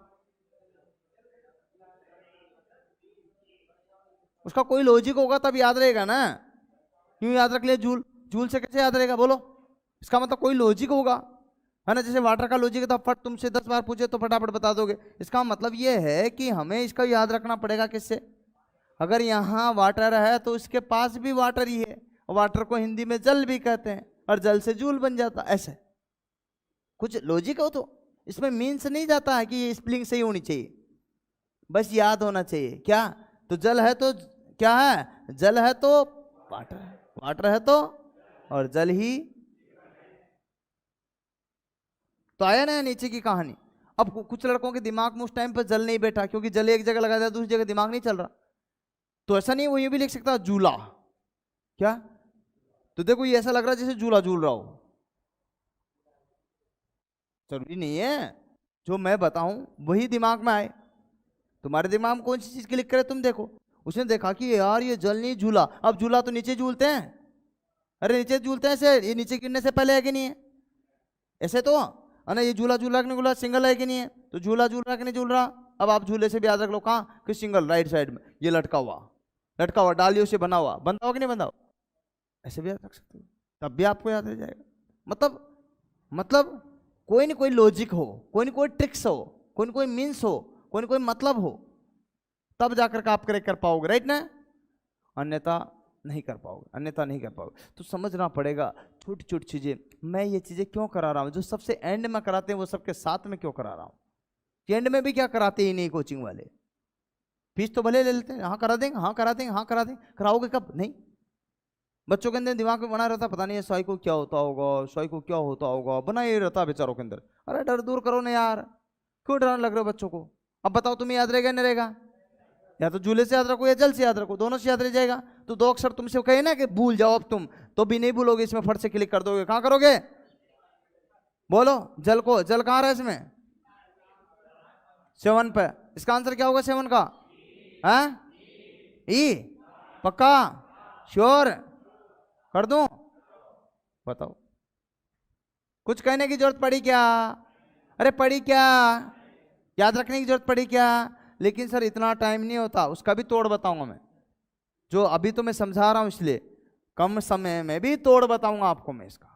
[SPEAKER 1] उसका कोई लॉजिक होगा तब याद रहेगा ना। क्यों याद रख लिया जूल? जूल से कैसे याद रहेगा बोलो? इसका मतलब कोई लॉजिक होगा, है ना। जैसे वाटर का लॉजिक है तो फट तुमसे 10 बार पूछे तो फटाफट बता दोगे। इसका मतलब ये है कि हमें इसका याद रखना पड़ेगा किससे? अगर यहाँ वाटर है तो इसके पास भी वाटर ही है, वाटर को हिंदी में जल भी कहते हैं, और जल से जूल बन जाता। ऐसे कुछ लॉजिक हो तो इसमें मीन्स नहीं जाता है कि ये स्पेलिंग सही होनी चाहिए, बस याद होना चाहिए। क्या? तो जल है तो क्या है? जल है तो वाटर है, वाटर है तो, और जल ही तो आया ना नीचे की कहानी। अब कुछ लड़कों के दिमाग में उस टाइम पर जल नहीं बैठा, क्योंकि जल एक जगह लगा दिया, दूसरी जगह दिमाग नहीं चल रहा। तो ऐसा नहीं, वो ये भी लिख सकता जूला। क्या? तो देखो ये ऐसा लग रहा है जैसे जूला झूल रहा हो, जरूरी नहीं है जो मैं बताऊं वही दिमाग में आए। तुम्हारे दिमाग में कौन सी चीज क्लिक करे तुम देखो। उसने देखा कि यार ये जल नहीं झूला, अब झूला तो नीचे झूलते हैं, अरे नीचे झूलते हैं ऐसे, ये नीचे गिरने से पहले है कि नहीं है? ऐसे तो है ना। ये झूला झूला के नहीं, सिंगल है कि नहीं है? तो झूला झूल रहा कि नहीं झूल रहा? अब आप झूले से भी याद रख लो, कहाँ कि सिंगल राइट साइड में, ये लटका हुआ डालियों से बना हुआ, बंधा हुआ कि नहीं बंधा हुआ, ऐसे भी याद रख सकते हो, तब भी आपको याद रह जाएगा। मतलब कोई ना कोई लॉजिक हो, कोई ना कोई ट्रिक्स हो, कोई ना कोई मीन्स हो, कोई ना कोई मतलब हो, तब जाकर के आप क्रैक कर पाओगे, राइट ना। अन्यथा नहीं कर पाओगे, अन्यथा नहीं कर पाओगे। तो समझना पड़ेगा छोटी छोटी चीजें। मैं ये चीजें क्यों करा रहा हूँ? जो सबसे एंड में कराते हैं वो सबके साथ में क्यों करा रहा हूँ? कि एंड में भी क्या कराते ही नहीं कोचिंग वाले, फीस तो भले ले लेते हैं, हाँ करा देंगे, हाँ करा देंगे, हाँ करा देंगे, कराओगे कब? नहीं। बच्चों के अंदर दिमाग में बना रहता, पता नहीं है साई को क्या होता होगा, साई को क्या होता होगा, बना ही रहता बेचारों के अंदर। अरे डर दूर करो ना यार, क्यों डराने लग रहे हो बच्चों को? अब बताओ तुम्हें याद रहेगा नहीं रहेगा? या तो झूले से याद रखो या जल से याद रखो, दोनों से याद रह जाएगा। तो दो अक्षर तुमसे कहे ना कि भूल जाओ अब तुम, तो भी नहीं भूलोगे, इसमें फट से क्लिक कर दोगे। कहां करोगे बोलो? जल को, जल कहां रहा है इसमें? 7 पे। इसका आंसर क्या होगा 7 का? है ई? पक्का? श्योर? कर दूं? बताओ, कुछ कहने की जरूरत पड़ी क्या? अरे पड़ी क्या? याद रखने की जरूरत पड़ी क्या? लेकिन सर इतना टाइम नहीं होता, उसका भी तोड़ बताऊंगा मैं। जो अभी तो मैं समझा रहा हूं इसलिए कम समय में भी तोड़ बताऊंगा आपको मैं इसका।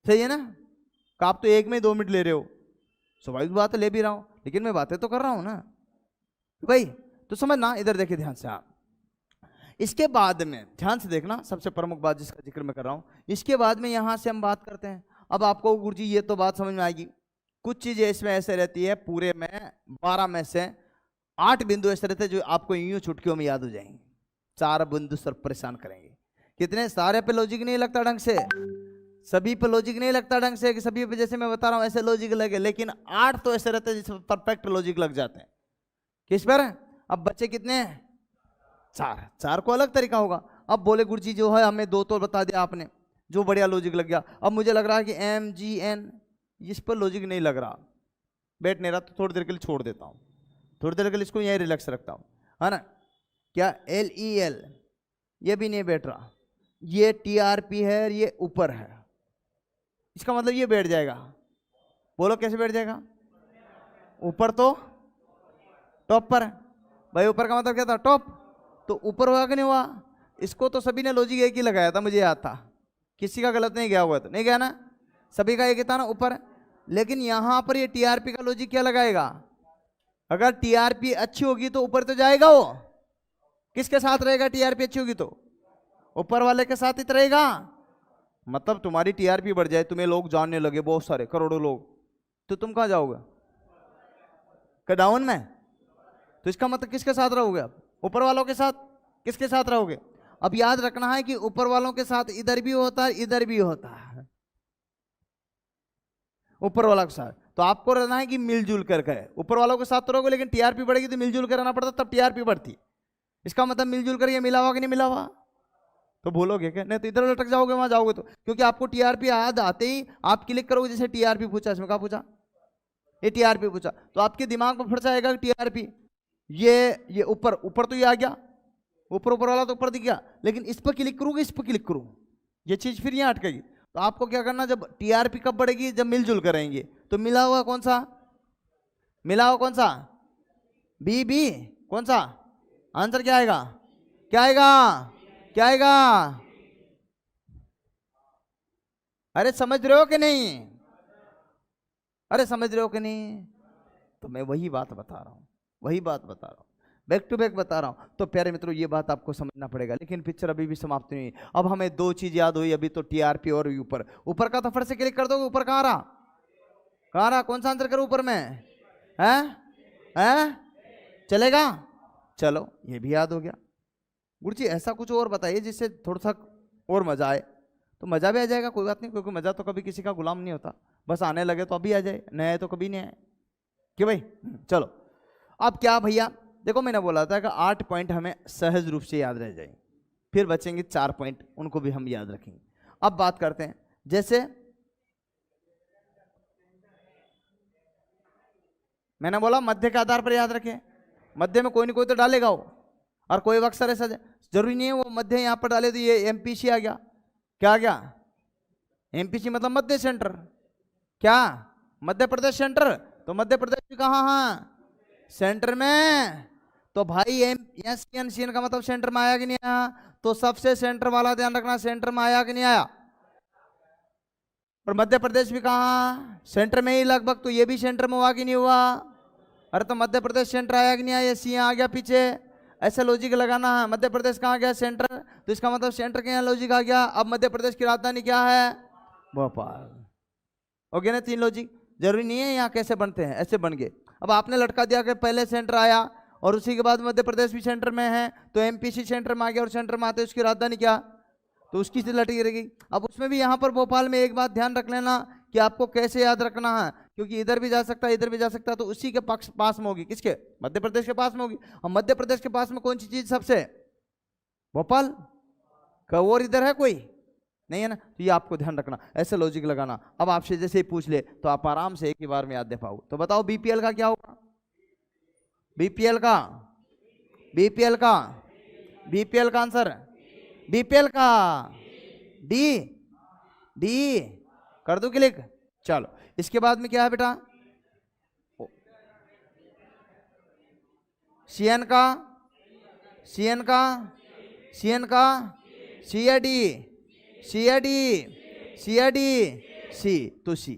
[SPEAKER 1] सही है ना? कि आप तो 1 में 2 मिनट ले रहे हो, स्वाभाविक बात है ले भी रहा हूं, लेकिन मैं बातें तो कर रहा हूं ना भाई। तो समझना, इधर देखिए ध्यान से आप। इसके बाद में ध्यान से देखना, सबसे प्रमुख बात जिसका जिक्र मैं कर रहा हूं, इसके बाद में यहां से हम बात करते हैं। अब आपको गुरुजी ये तो बात समझ में आएगी, कुछ चीजें इसमें ऐसे रहती है, पूरे में 12 में से 8 बिंदु ऐसे रहते हैं जो आपको यूं चुटकियों में याद हो जाएंगे। 4 बिंदु सर परेशान करेंगे। कितने सारे पे लॉजिक नहीं लगता ढंग से, सभी पे लॉजिक नहीं लगता ढंग से, कि सभी पे जैसे मैं बता रहा हूं ऐसे लॉजिक लगे, लेकिन 8 तो ऐसे रहते हैं जिसमें परफेक्ट लॉजिक लग जाते हैं। किस पर? अब बच्चे कितने हैं? 4 को अलग तरीका होगा। अब बोले गुरुजी जो है हमें 2 तो बता दिया आपने, जो बढ़िया लॉजिक लग गया। अब मुझे लग रहा है कि MGN, इस पर लॉजिक नहीं लग रहा, बैठ नहीं रहा, तो थोड़ी देर के लिए छोड़ देता हूँ, थोड़ी देर के लिए इसको यहीं रिलैक्स रखता हूँ, है ना। क्या LEL, ये भी नहीं बैठ रहा, ये TRP है, ये ऊपर है, इसका मतलब ये बैठ जाएगा। बोलो कैसे बैठ जाएगा? ऊपर तो टॉप पर है भाई, ऊपर का मतलब क्या था? टॉप। तो ऊपर हुआ कि नहीं हुआ? इसको तो सभी ने लॉजिक एक ही लगाया था, मुझे याद था, किसी का गलत नहीं गया हुआ, तो नहीं गया ना, सभी का एक ही था ना ऊपर। लेकिन यहां पर ये TRP का लॉजिक क्या लगाएगा? अगर TRP अच्छी होगी तो ऊपर तो जाएगा वो। किसके साथ रहेगा? TRP अच्छी होगी तो ऊपर वाले के साथ ही तो रहेगा। मतलब तुम्हारी TRP बढ़ जाए, तुम्हें लोग जानने लगे बहुत सारे करोड़ों लोग, तो तुम कहां जाओगे? डाउन में। तो इसका मतलब किसके साथ रहोगे? आप ऊपर वालों के साथ। किसके साथ रहोगे? अब याद रखना है कि ऊपर वालों के साथ इधर भी होता है, इधर भी होता है, ऊपर वालों के साथ। तो आपको रहना है कि मिलजुल कर गए, ऊपर वालों के साथ तो रहोगे, लेकिन TRP बढ़ेगी तो मिलजुल कर रहना पड़ता, तब TRP बढ़ती। इसका मतलब मिलजुल कर ये मिला हुआ कि नहीं मिला हुआ? तो बोलोगे क्या? नहीं तो इधर लटक जाओगे वहां जाओगे तो, क्योंकि आपको TRP याद आते ही आप क्लिक करोगे, जैसे TRP पूछा, इसमें क्या पूछा? ये TRP पूछा, तो आपके दिमाग में फट जाएगा TRP, ये ऊपर, ऊपर तो ये आ गया, ऊपर ऊपर वाला तो ऊपर दिख गया, लेकिन इस पर क्लिक करूंगा, इस पर क्लिक करूं, ये चीज फिर यहाँ अटकेगी। तो आपको क्या करना, जब टीआरपी कब बढ़ेगी, जब मिलजुल करेंगे। तो मिला हुआ कौन सा, मिला हुआ कौन सा, बी बी कौन सा, आंसर क्या आएगा, क्या आएगा, क्या आएगा। अरे समझ रहे हो कि नहीं, अरे समझ रहे हो कि नहीं। तो मैं वही बात बता रहा हूं, वही बात बता रहा हूं, बैक टू बैक बता रहा हूं। तो प्यारे मित्रों ये बात आपको समझना पड़ेगा। लेकिन पिक्चर अभी भी समाप्त नहीं हुई। अब हमें दो चीज याद हुई अभी तो, टीआरपी और ऊपर, ऊपर का तो फट से क्लिक कर दोगे। ऊपर कहां रहा, कहां रहा, कौन सा आंसर करो ऊपर में है चलेगा। चलो ये भी याद हो गया। गुरु जी ऐसा कुछ और बताइए जिससे थोड़ा सा और मजा आए। तो मजा भी आ जाएगा, कोई बात नहीं, क्योंकि मजा तो कभी किसी का गुलाम नहीं होता। बस आने लगे तो अभी आ जाए, नहीं आए तो कभी नहीं आए कि भाई। चलो अब क्या भैया, देखो मैंने बोला था कि 8 पॉइंट हमें सहज रूप से याद रह जाएंगे, फिर बचेंगे 4 पॉइंट, उनको भी हम याद रखेंगे। अब बात करते हैं, जैसे मैंने बोला मध्य के आधार पर याद रखें। मध्य में कोई नहीं कोई तो डालेगा वो, और कोई अक्सर ऐसा जरूरी नहीं है वो मध्य यहां पर डाले तो ये एमपीसी आ गया। क्या आ गया, एमपीसी मतलब मध्य सेंटर, क्या मध्य प्रदेश सेंटर। तो मध्य प्रदेश कहाँ, हाँ सेंटर में। तो भाई एन का मतलब सेंटर में आया कि नहीं आया। तो सबसे सेंटर वाला ध्यान रखना, सेंटर में आया कि नहीं आया। और मध्य प्रदेश भी कहाँ, सेंटर में ही लगभग। तो ये भी सेंटर में हुआ कि नहीं हुआ। अरे तो मध्य प्रदेश सेंटर आया कि नहीं आया, सी आ गया पीछे। ऐसा लॉजिक लगाना है, मध्य प्रदेश कहाँ गया सेंटर, तो इसका मतलब सेंटर के यहाँ लॉजिक आ गया। अब मध्य प्रदेश की राजधानी क्या है, भोपाल। हो गया ना 3 लॉजिक। जरूरी नहीं है यहाँ कैसे बनते हैं, ऐसे बन गए। अब आपने लटका दिया कि पहले सेंटर आया और उसी के बाद मध्य प्रदेश भी सेंटर में है, तो एमपीसी सेंटर में आ गया, और सेंटर में आते उसकी राजधानी क्या, तो उसकी से लटकी रहेगी। अब उसमें भी यहाँ पर भोपाल में एक बात ध्यान रख लेना कि आपको कैसे याद रखना है, क्योंकि इधर भी जा सकता है इधर भी जा सकता है, तो उसी के पास में होगी, किसके, मध्य प्रदेश के पास में होगी। और मध्य प्रदेश के पास में कौन सी चीज सबसे, भोपाल का, और इधर है कोई नहीं है ना। तो ये आपको ध्यान रखना, ऐसे लॉजिक लगाना। अब आपसे जैसे ही पूछ ले तो आप आराम से एक ही बार में याद दे पाओगे। तो बताओ बीपीएल का क्या होगा, बीपीएल का, बीपीएल का, बीपीएल का आंसर, बीपीएल का डी, डी कर दो क्लिक। चलो इसके बाद में क्या है बेटा, सीएन का, सीएन का, सीएन का, सीआईडी, सीआईडी, सीआईडी, सी, तो सी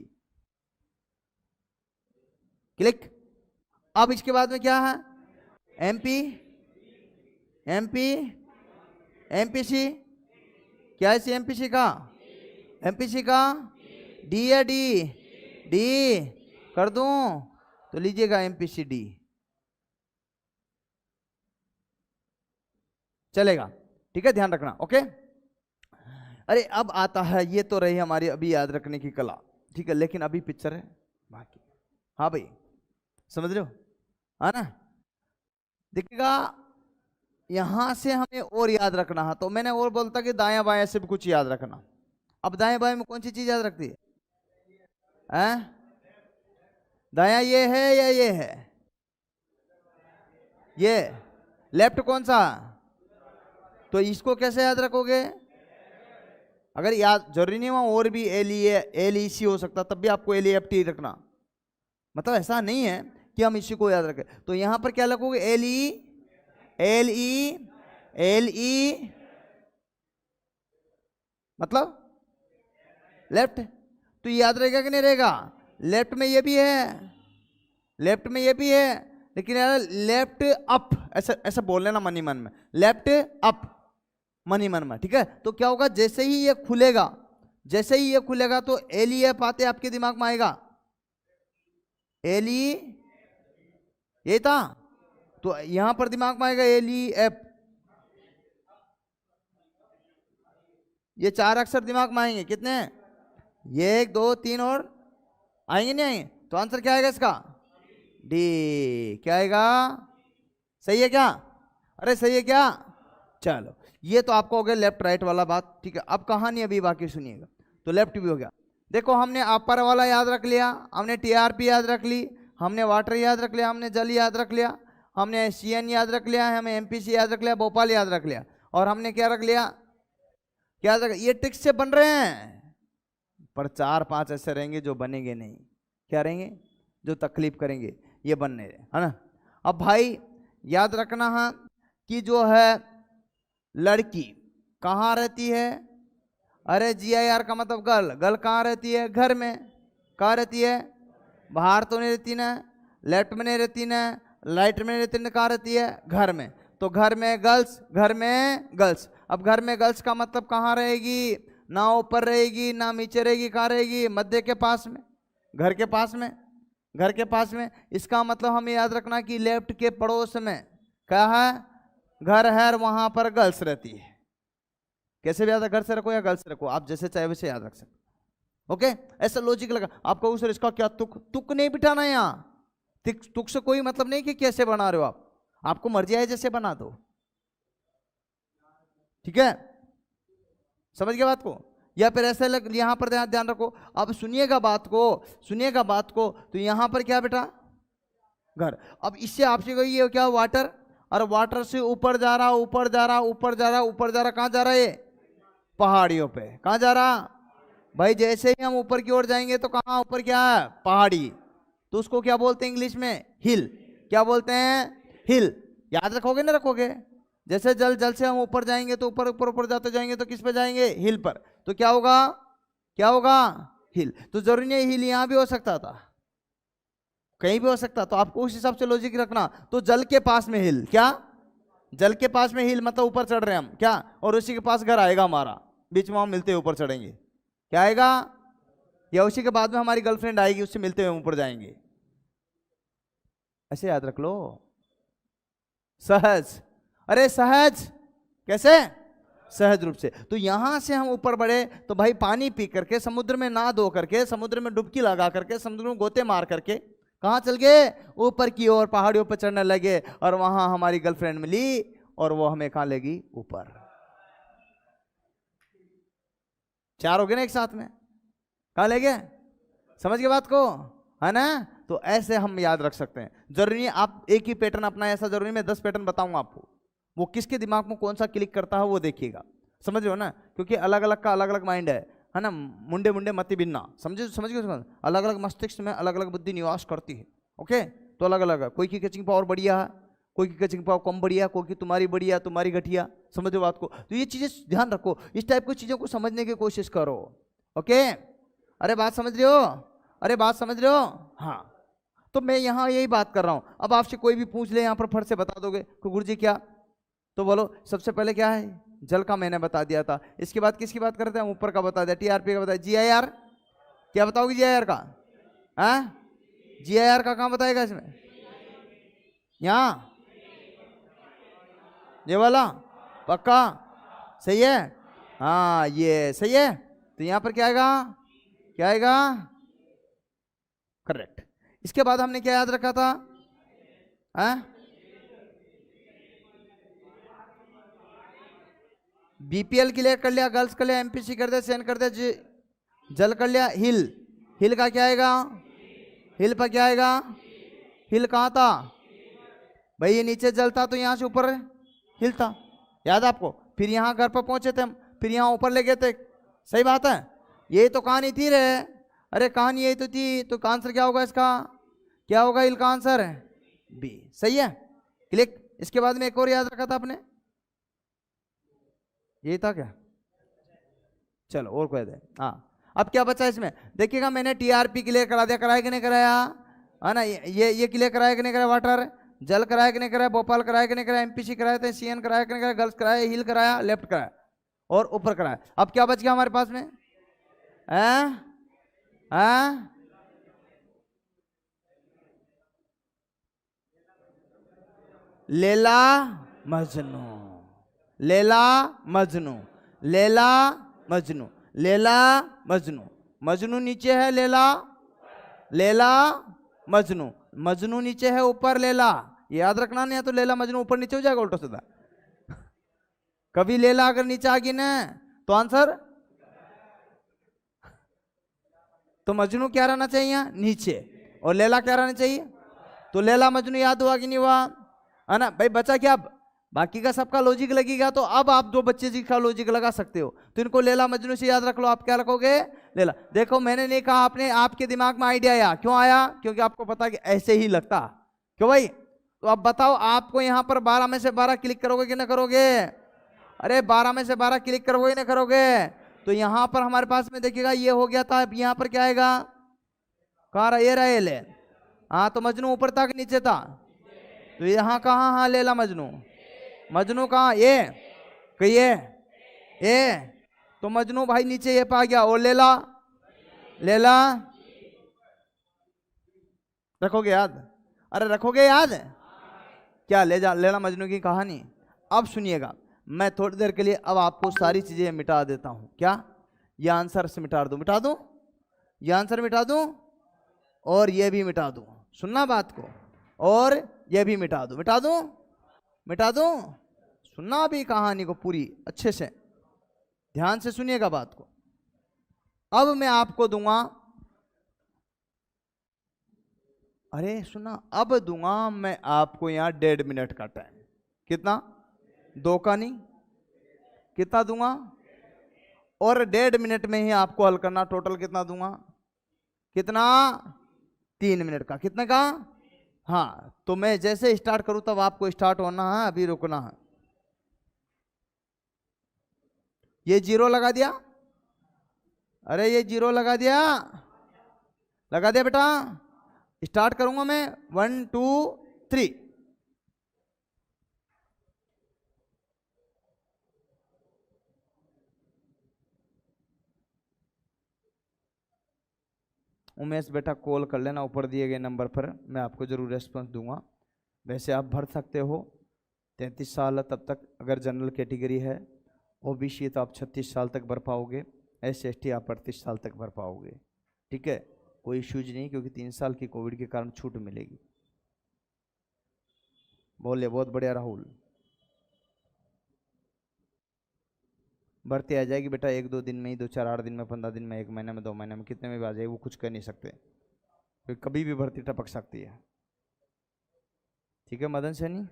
[SPEAKER 1] क्लिक। अब इसके बाद में क्या है, एमपी, एमपी, एमपीसी, क्या है सी, एमपीसी का, एमपीसी का डी है, डी, डी कर दूं तो लीजिएगा एमपीसी डी, चलेगा, ठीक है, ध्यान रखना, ओके। अरे अब आता है, ये तो रही हमारी अभी याद रखने की कला, ठीक है, लेकिन अभी पिक्चर है बाकी। हाँ भाई समझ रहे हो, है ना। देखिएगा यहां से हमें और याद रखना है, तो मैंने और बोलता कि दायां बायां से भी कुछ याद रखना। अब दाएं बाएं में कौन सी चीज याद रखती है, दायां ये है या ये है, ये लेफ्ट कौन सा, तो इसको कैसे याद रखोगे। अगर याद जरूरी नहीं वहां और भी एल ई सी हो सकता, तब भी आपको एल ई एफ टी रखना, मतलब ऐसा नहीं है कि हम इसी को याद रखें। तो यहां पर क्या लगोगे, L E, L E, L E मतलब लेफ्ट, तो याद रहेगा कि नहीं रहेगा। लेफ्ट में ये भी है, लेफ्ट में ये भी है, लेकिन यार लेफ्ट अप, ऐसा ऐसा बोल लेना मन ही मन में, लेफ्ट अप मन ही मन में, ठीक है। तो क्या होगा, जैसे ही ये खुलेगा, जैसे ही ये खुलेगा तो एल ई एफ आते आपके दिमाग में आएगा, एल ई, ये था, तो यहां पर दिमाग में आएगा एल ई एफ, ये 4 अक्षर दिमाग में आएंगे, कितने, ये 1 2 3 और आएंगे नहीं आएंगे, तो आंसर क्या आएगा इसका, डी, क्या आएगा, सही है क्या, अरे सही है क्या। चलो ये तो आपको हो गया लेफ्ट राइट वाला बात, ठीक है। अब कहानी अभी बाकी सुनिएगा। तो लेफ्ट भी हो गया, देखो हमने अपर वाला याद रख लिया, हमने टीआरपी याद रख ली, हमने वाटर याद रख लिया, हमने जल याद रख लिया, हमने सीएन याद रख लिया, हमें एमपीसी याद रख लिया, भोपाल याद रख लिया, और हमने क्या रख लिया, क्या रख, ये ट्रिक्स से बन रहे हैं, पर 4-5 ऐसे रहेंगे जो बनेंगे नहीं। क्या रहेंगे? जो तकलीफ करेंगे, ये बनने रहे, है ना। अब भाई याद रखना है कि जो है लड़की कहाँ रहती है? अरे GIR का मतलब गर्ल। गर्ल कहाँ रहती है? घर में। कहाँ रहती है? बाहर तो नहीं रहती ना, लेफ्ट में नहीं रहती ना, राइट में नहीं रहती ना, कहाँ रहती है? घर में। तो घर में गर्ल्स, घर में गर्ल्स। अब घर में गर्ल्स का मतलब कहाँ रहेगी? ना ऊपर रहेगी ना नीचे रहेगी, कहाँ रहेगी? मध्य के पास में, घर के पास में, घर के पास में। इसका मतलब हमें याद रखना कि लेफ्ट के पड़ोस में क्या है? घर है, और वहां पर गर्ल्स रहती है। कैसे भी याद है? घर से रखो या गर्ल्स से रखो, आप जैसे चाहे वैसे याद रख सकते। ओके, ऐसा लॉजिक लगा आपको। सर इसका क्या तुक? तुक नहीं बिठाना यहाँ। तुक से कोई मतलब नहीं कि कैसे बना रहे हो आप, आपको मर्जी है जैसे बना दो, ठीक है? समझ गए बात को? या फिर ऐसे लग, यहां पर ध्यान रखो। अब सुनिएगा बात को, सुनिएगा बात को। तो यहां पर क्या बेटा? घर। अब इससे आपसे कोई ये क्या? वाटर। और वाटर से ऊपर जा रहा, ऊपर जा रहा, ऊपर जा रहा, ऊपर जा रहा। कहां जा रहा है ये? पहाड़ियों पे। कहां जा रहा भाई? जैसे ही हम ऊपर की ओर जाएंगे तो कहां ऊपर क्या है? पहाड़ी। तो उसको क्या बोलते हैं इंग्लिश में? हिल। क्या बोलते हैं? हिल। याद रखोगे ना? रखोगे। जैसे जल जल से हम ऊपर जाएंगे तो ऊपर ऊपर ऊपर जाते जाएंगे तो किस पे जाएंगे? हिल पर। तो क्या होगा? क्या होगा? हिल। तो जरूरी नहीं हिल यहां भी हो सकता था, कहीं भी हो सकता। तो आपको उस हिसाब से लॉजिक रखना। तो जल के पास में हिल। क्या? जल के पास में हिल मतलब ऊपर चढ़ रहे हैं हम, क्या? और उसी के पास घर आएगा हमारा, बीच में हम मिलते हुए ऊपर चढ़ेंगे। क्या आएगा? या उसी के बाद में हमारी गर्लफ्रेंड आएगी, उससे मिलते हुए ऊपर जाएंगे। ऐसे याद रख लो, सहज। अरे सहज कैसे? सहज रूप से। तो यहां से हम ऊपर बढ़े तो भाई पानी पी करके, समुद्र में नहा धो करके, समुद्र में डुबकी लगा करके, समुद्र में गोते मार करके कहां चल गए? ऊपर की ओर, पहाड़ियों पर चढ़ने लगे। और वहां हमारी गर्लफ्रेंड मिली और वो हमें कहां लेगी? ऊपर। चार हो गए ना एक साथ में, कहां ले गए? समझ गए बात को, है ना? तो ऐसे हम याद रख सकते हैं। जरूरी नहीं आप एक ही पैटर्न अपना, ऐसा जरूरी मैं 10 पैटर्न बताऊंगा आपको, वो किसके दिमाग में कौन सा क्लिक करता है वो देखिएगा। समझ रहे हो ना? क्योंकि अलग अलग का अलग अलग माइंड है ना। मुंडे मुंडे मति भिन्ना, समझे? समझ गए? अलग अलग मस्तिष्क में अलग अलग बुद्धि निवास करती है। ओके, तो अलग अलग है। कोई की कैचिंग पावर बढ़िया है, कोई की कैचिंग पावर कम बढ़िया, कोई की तुम्हारी बढ़िया तुम्हारी घटिया। समझो बात को? तो ये चीजें ध्यान रखो, इस टाइप की चीजों को समझने की कोशिश करो। ओके, अरे बात समझ रहे हो? अरे बात समझ रहे हो? हाँ। तो मैं यहाँ यही बात कर रहा हूँ। अब आपसे कोई भी पूछ ले यहाँ पर, फट से बता दोगे कि गुरुजी क्या? तो बोलो सबसे पहले क्या है? जल का मैंने बता दिया था। इसके बाद किसकी बात करते हैं? ऊपर का बता दिया, TRP का बताया। GIR क्या बताओगे? GIR का? GIR का कहाँ बताएगा इसमें? यहाँ ये वाला पक्का सही है? हाँ ये सही है। तो यहाँ पर क्या आएगा? क्या आएगा? करेक्ट। इसके बाद हमने क्या याद रखा था? BPL क्लियर कर लिया, गर्ल्स कर लिया, MPC कर दिया, सेन कर दिया, जल कर लिया। हिल। हिल का क्या आएगा? हिल पर क्या आएगा? हिल कहाँ था भाई? ये नीचे जल था तो यहाँ से ऊपर हिल था, याद आपको? फिर यहाँ घर पर पहुंचे थे हम, फिर यहाँ ऊपर ले गए थे। सही बात है? यही तो कहानी थी रे। अरे कहानी यही तो थी। तो आंसर क्या होगा इसका? क्या होगा? हिल का आंसर है B। सही है? क्लिक। इसके बाद में एक और याद रखा था आपने, यही था क्या? चलो और कोई दे। हाँ, अब क्या बचा इसमें? देखिएगा, मैंने TRP क्लियर करा दिया, कराया कि नहीं कराया? है ना? ये क्लियर कराया कि नहीं कराया? वाटर जल कराया कि नहीं कराया? भोपाल कराया कि नहीं कराया? MPC कराया था, CN कराया कि नहीं कराया? गर्ल्स कराया, हिल कराया, लेफ्ट कराया और ऊपर कराया। अब क्या बच गया हमारे पास में? लैला मजनू, लैला मजनू, लैला मजनू, लैला मजनू। मजनू नीचे है, लैला, लैला मजनू, मजनू नीचे है, ऊपर लैला। याद रखना नहीं है तो लैला मजनू ऊपर नीचे हो जाएगा उल्टा सीधा। कभी लैला अगर नीचे आ गई ना तो आंसर, तो मजनू क्या रहना चाहिए? नीचे। और लैला क्या रहना चाहिए? तो लैला मजनू याद हुआ कि नहीं हुआ? है ना भाई? बचा क्या अब? बाकी का सबका लॉजिक लगेगा। तो अब आप जो बच्चे जी का लॉजिक लगा सकते हो, तो इनको लैला मजनू से याद रख लो। आप क्या रखोगे? लैला। देखो मैंने नहीं कहा, आपने आपके दिमाग में आइडिया आया। क्यों आया? क्योंकि आपको पता कि ऐसे ही लगता। क्यों भाई? तो अब बताओ, आपको यहां पर 12 में से 12 क्लिक करोगे कि ना करोगे? अरे 12 में से 12 क्लिक करोगे ना करोगे? तो यहां पर हमारे पास में देखिएगा ये हो गया था। अब यहां पर क्या आएगा? कहाँ रहा? ये रहा ये ले। हाँ, तो मजनू ऊपर था कि नीचे था? तो यहां कहाँ? हाँ लैला मजनू। मजनू कहाँ? ये कहिए ए। तो मजनू भाई नीचे ये पा गया। और लैला? लैला रखोगे याद? अरे रखोगे याद? क्या ले जा लैला मजनू की कहानी। अब सुनिएगा, मैं थोड़ी देर के लिए अब आपको सारी चीजें मिटा देता हूं। क्या ये आंसर से मिटा दूं? मिटा दूं? ये आंसर मिटा दूं और ये भी मिटा दूं। सुनना बात को। और ये भी मिटा दूं। मिटा दूं? मिटा दूं? सुनना भी कहानी को पूरी अच्छे से, ध्यान से सुनिएगा बात को। अब मैं आपको दूंगा, अरे सुना, अब दूंगा मैं आपको यहां 1.5 मिनट का टाइम। कितना? 2 का नहीं, कितना दूंगा? और 1.5 मिनट में ही आपको हल करना। टोटल कितना दूंगा? कितना? 3 मिनट का। कितने का? हाँ, तो मैं जैसे स्टार्ट करूं तब आपको स्टार्ट होना है, अभी रुकना है। ये 0 लगा दिया? अरे ये 0 लगा दिया? लगा दिया बेटा? स्टार्ट करूंगा मैं 1 2 3। उमेश बेटा कॉल कर लेना ऊपर दिए गए नंबर पर, मैं आपको जरूर रेस्पॉन्स दूंगा। वैसे आप भर सकते हो 33 साल तब तक, अगर जनरल कैटेगरी है। ओबीसी तो आप 36 साल तक भर पाओगे। SC/ST आप 38 साल तक भर पाओगे। ठीक है, कोई इश्यूज नहीं, क्योंकि 3 साल की कोविड के कारण छूट मिलेगी। बोले बहुत बढ़िया राहुल। भर्ती आ जाएगी बेटा 1-2 दिन में ही, 2-4-8 दिन में, 15 दिन में, 1 महीने में, 2 महीने में, कितने में भी आ जाएगी, वो कुछ कह नहीं सकते। क्योंकि कभी भी भर्ती टपक सकती है। ठीक है मदन सैनी?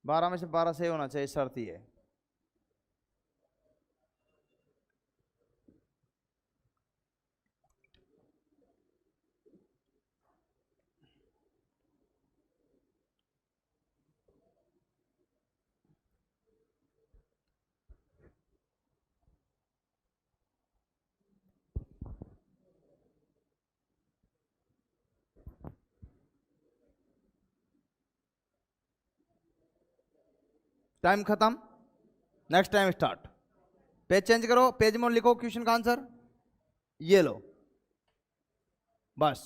[SPEAKER 1] 12 में से 12 सही होना चाहिए, शर्त ही है। टाइम खत्म, next time start. Page change करो, पेज में लिखो क्वेश्चन का आंसर, ये लो बस।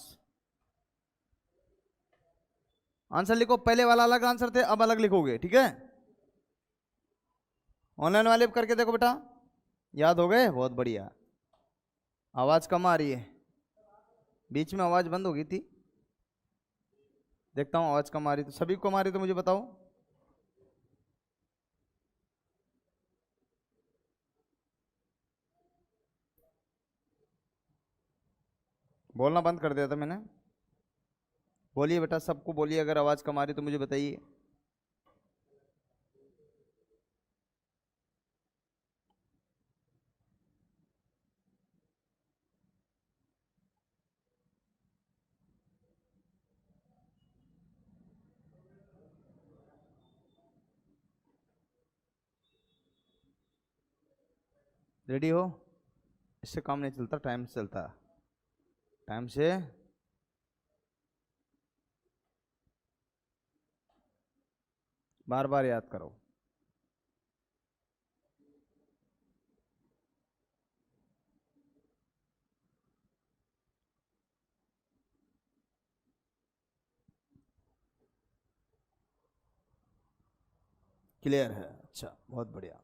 [SPEAKER 1] आंसर लिखो, पहले वाला अलग आंसर थे, अब अलग लिखोगे। ठीक है, ऑनलाइन वाले करके देखो बेटा। याद हो गए? बहुत बढ़िया। आवाज कम आ रही है, बीच में आवाज बंद हो गई थी। देखता हूं आवाज कम आ रही तो, सभी को कम आ रही तो मुझे बताओ। बोलना बंद कर दिया था मैंने। बोलिए बेटा, सबको बोलिए, अगर आवाज कम आ रही तो मुझे बताइए। रेडी हो? इससे काम नहीं चलता, टाइम से चलता। टाइम से बार बार याद करो। क्लियर है? अच्छा, बहुत बढ़िया।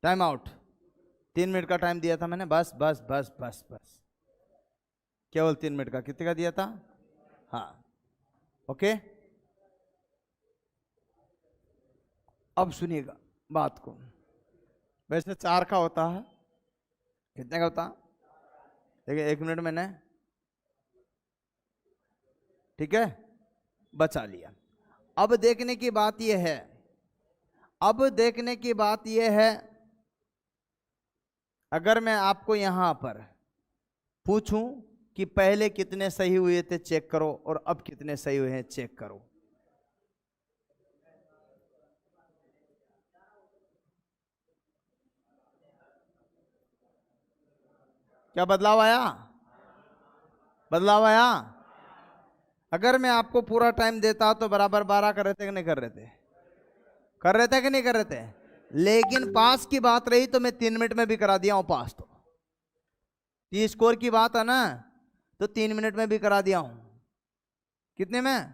[SPEAKER 1] Time out. 3 मिनट का टाइम दिया था मैंने, बस बस बस बस बस। केवल 3 मिनट का। कितने का दिया था? हाँ, ओके। अब सुनिएगा बात को। वैसे 4 का होता है, कितने का होता है? देखिए 1 मिनट मैंने, ठीक है, बचा लिया। अब देखने की बात यह है, अब देखने की बात यह है, अगर मैं आपको यहां पर पूछूं कि पहले कितने सही हुए थे चेक करो और अब कितने सही हुए हैं चेक करो, क्या बदलाव आया? बदलाव आया? अगर मैं आपको पूरा टाइम देता तो बराबर 12 कर रहे थे कि नहीं कर रहे थे? कर रहे थे कि नहीं कर रहे थे? लेकिन पास की बात रही तो मैं 3 मिनट में भी करा दिया हूं पास। तो टी स्कोर की बात है ना, तो 3 मिनट में भी करा दिया हूं। कितने में?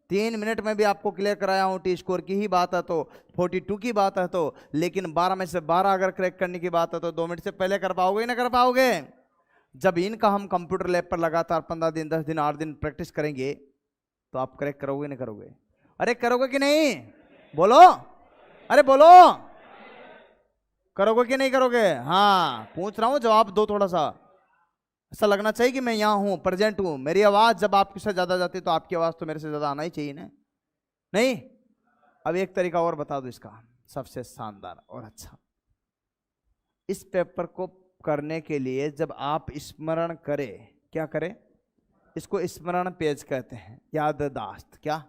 [SPEAKER 1] 3 मिनट में भी आपको क्लियर कराया हूं। टी स्कोर की ही बात है तो, 42 की बात है तो, लेकिन 12 में से 12 अगर क्रैक करने की बात है तो 2 मिनट से पहले कर पाओगे ना कर पाओगे? जब इनका हम कंप्यूटर लैब पर लगातार 15 दिन 10 दिन 8 दिन प्रैक्टिस करेंगे तो आप क्रैक करोगे नहीं करोगे? अरे करोगे कि नहीं? बोलो, अरे बोलो, करोगे कि नहीं करोगे? हाँ पूछ रहा हूं, जवाब दो थोड़ा सा। ऐसा लगना चाहिए कि मैं यहां हूं, प्रेजेंट हूं। मेरी आवाज जब आपके से ज्यादा जाती है तो आपकी आवाज तो मेरे से ज्यादा आना ही चाहिए ना? नहीं? अब एक तरीका और बता दो इसका, सबसे शानदार और अच्छा। इस पेपर को करने के लिए जब आप स्मरण करें, क्या करें? इसको स्मरण पेज कहते हैं, याददाश्त। क्या?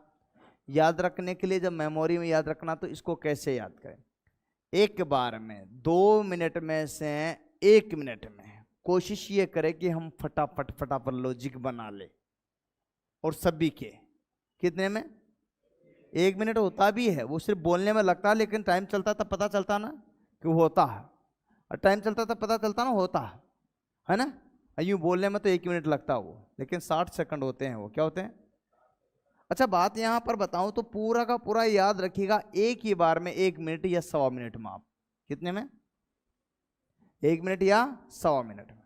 [SPEAKER 1] याद रखने के लिए जब मेमोरी में याद रखना तो इसको कैसे याद करें? एक बार में 2 मिनट में से 1 मिनट में कोशिश ये करें कि हम फटाफट फटाफट लॉजिक बना ले, और सभी के कितने में? 1 मिनट होता भी है, वो सिर्फ बोलने में लगता है, लेकिन टाइम चलता तब पता चलता ना कि होता है, और टाइम चलता तब पता चलता ना होता है ना? यूं बोलने में तो 1 मिनट लगता है वो, लेकिन 60 सेकंड होते हैं वो। क्या होते हैं? अच्छा बात यहां पर बताऊं तो पूरा का पूरा याद रखिएगा एक ही बार में, 1 मिनट या 1.25 मिनट में। आप कितने में? 1 मिनट या 1.25 मिनट में।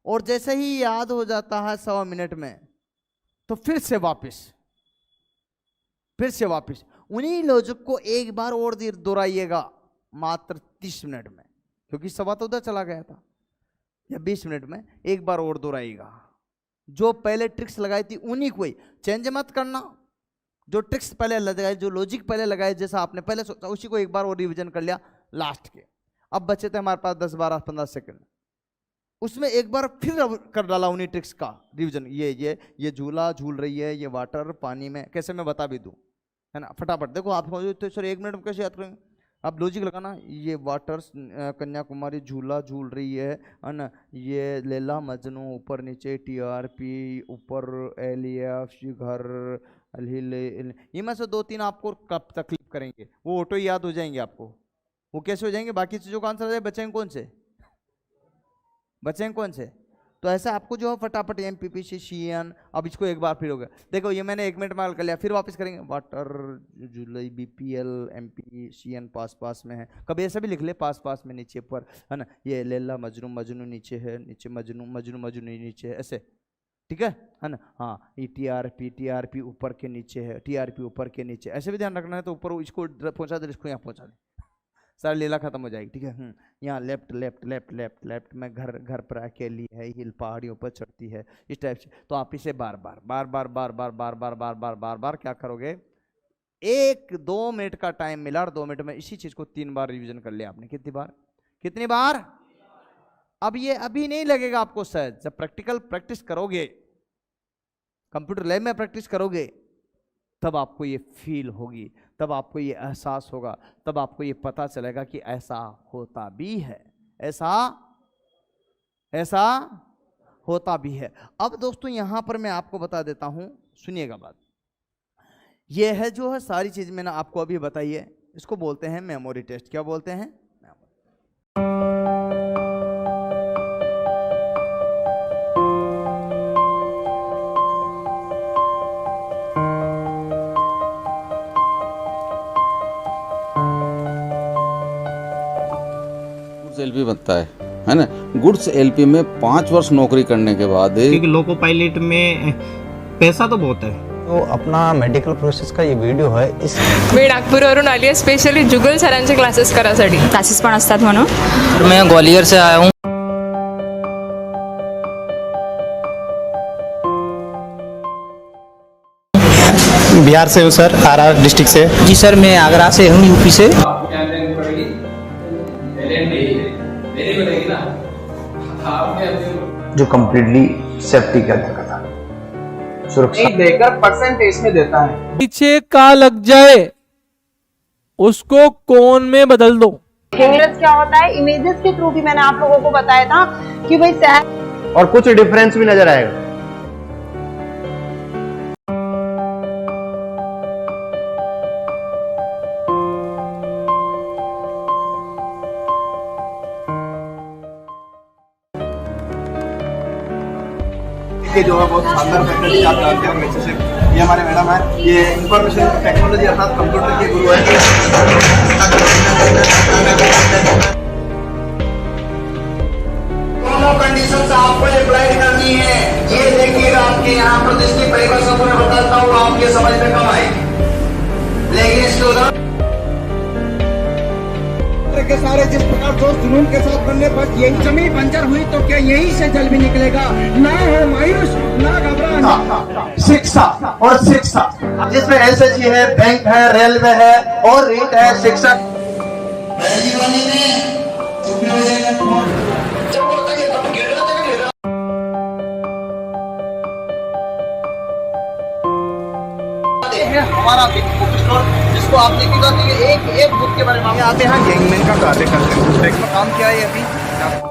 [SPEAKER 1] और जैसे ही याद हो जाता है 1.25 मिनट में, तो फिर से वापस उन्हीं लॉजिक को एक बार और दोहराइएगा, मात्र 30 मिनट में, क्योंकि सवा तो उधर चला गया था। या 20 मिनट में एक बार और दोहराइएगा। जो पहले ट्रिक्स लगाई थी उन्हीं को ही, चेंज मत करना। जो ट्रिक्स पहले लगाए, जो लॉजिक पहले लगाए, जैसा आपने पहले सोचा उसी को एक बार और रिवीजन कर लिया लास्ट के। अब बचे थे हमारे पास 10 12 15 सेकंड, उसमें एक बार फिर कर डाला उन्हीं ट्रिक्स का रिवीजन। ये झूला झूल रही है, ये वाटर पानी में, कैसे मैं बता भी दूं, है ना? फटाफट देखो आप तो सर 1 मिनट में कैसे याद करेंगे? आप लॉजिक लगाना, ये वाटर कन्याकुमारी झूला झूल रही है ना, ये लैला मजनू ऊपर नीचे TRP ऊपर LEF घर ये में से 2-3 आपको कब तकलीफ करेंगे, वो ऑटो याद हो जाएंगे आपको। वो कैसे हो जाएंगे? बाकी चीजों का आंसर आ जाए, बचेंगे कौन से? बचेंगे कौन से? तो ऐसा आपको जो है फटाफट MPPC CN। अब इसको एक बार फिर हो गया, देखो ये मैंने 1 मिनट में कर लिया, फिर वापस करेंगे। वाटर जुलाई BPL MP CN पास में है, कभी ऐसा भी लिख ले, पास में नीचे ऊपर, है ना? ये लैला मजनू नीचे है, नीचे मजनू नीचे है, ऐसे, ठीक है ना? हाँ ये TRP ऊपर के नीचे है, TRP ऊपर के नीचे, ऐसे भी ध्यान रखना है। तो ऊपर इसको पहुंचा दे, इसको यहाँ पहुंचा दे, सारी लीला खत्म हो जाएगी, ठीक है? यहाँ लेफ्ट में घर पर अकेली है, हिल पहाड़ियों पर चढ़ती है, इस टाइप से। तो आप इसे बार बार क्या करोगे? 1-2 मिनट का टाइम मिला और 2 मिनट में इसी चीज को 3 बार रिवीजन कर लिया आपने। कितनी बार? अब ये अभी नहीं लगेगा आपको शायद, जब प्रैक्टिस करोगे, कंप्यूटर लैब में प्रैक्टिस करोगे, तब आपको ये फील होगी, तब आपको ये एहसास होगा, तब आपको ये पता चलेगा कि ऐसा होता भी है, ऐसा होता भी है। अब दोस्तों यहां पर मैं आपको बता देता हूं, सुनिएगा बात। ये है जो है सारी चीज मैंने आपको अभी बताई है, इसको बोलते हैं मेमोरी टेस्ट। क्या बोलते हैं?
[SPEAKER 2] LP बनता है ना? गुड्स LP में 5 वर्ष नौकरी करने के बाद,
[SPEAKER 3] क्योंकि लोको पायलट में पैसा तो बहुत है, तो अपना मेडिकल प्रोसेस का ये व्हिडिओ आहे इस
[SPEAKER 4] मी नागपूरवरून आली आहे स्पेशली जुगल सरांचे क्लासेस करायसाठी.
[SPEAKER 5] क्लासेस पण असतात म्हणून.
[SPEAKER 6] मैं ग्वालियर से आया हूँ.
[SPEAKER 3] बिहार से हूँ सर, आरा डिस्ट्रिक्ट से.
[SPEAKER 6] जी सर, मैं आगरा से हूँ, यूपी से.
[SPEAKER 7] जो कम्प्लीटली सेफ्टी के अंतर्गत है, सुरक्षा
[SPEAKER 8] देकर परसेंटेज में देता है.
[SPEAKER 9] पीछे का लग जाए उसको कोन में बदल दो.
[SPEAKER 10] इमेजेस क्या होता है, इमेजेस के थ्रू भी मैंने आप लोगों को बताया था कि भाई
[SPEAKER 7] और कुछ डिफरेंस भी नजर आएगा.
[SPEAKER 8] ये जो है बहुत शानदार फैकल्टी आप जानते होंगे अच्छे से. ये हमारे मैडम है, ये इंफॉर्मेशन टेक्नोलॉजी अर्थात कंप्यूटर के गुरु है. दोनों कंडीशन से आपको अप्लाई करनी है. ये देखिएगा आपके यहाँ पर जिसकी परिभाषा मैं बताता हूँ आपके समझ में कम आएगी, लेकिन इसके उदाहरण के सारे जिस प्रकार जोश जुनून के साथ बनने पर यही जमीन बंजर हुई तो क्या यही से जल भी निकलेगा. ना हो मायूस, ना घबराना. शिक्षा और शिक्षा जिसमें एसएससी है, बैंक है, रेलवे है और रीट है. शिक्षक हमारा बुक स्टोर जिसको आप देखिएगा एक बुक के बारे में आते हैं. यही का कार्य करते हैं, काम किया है अभी.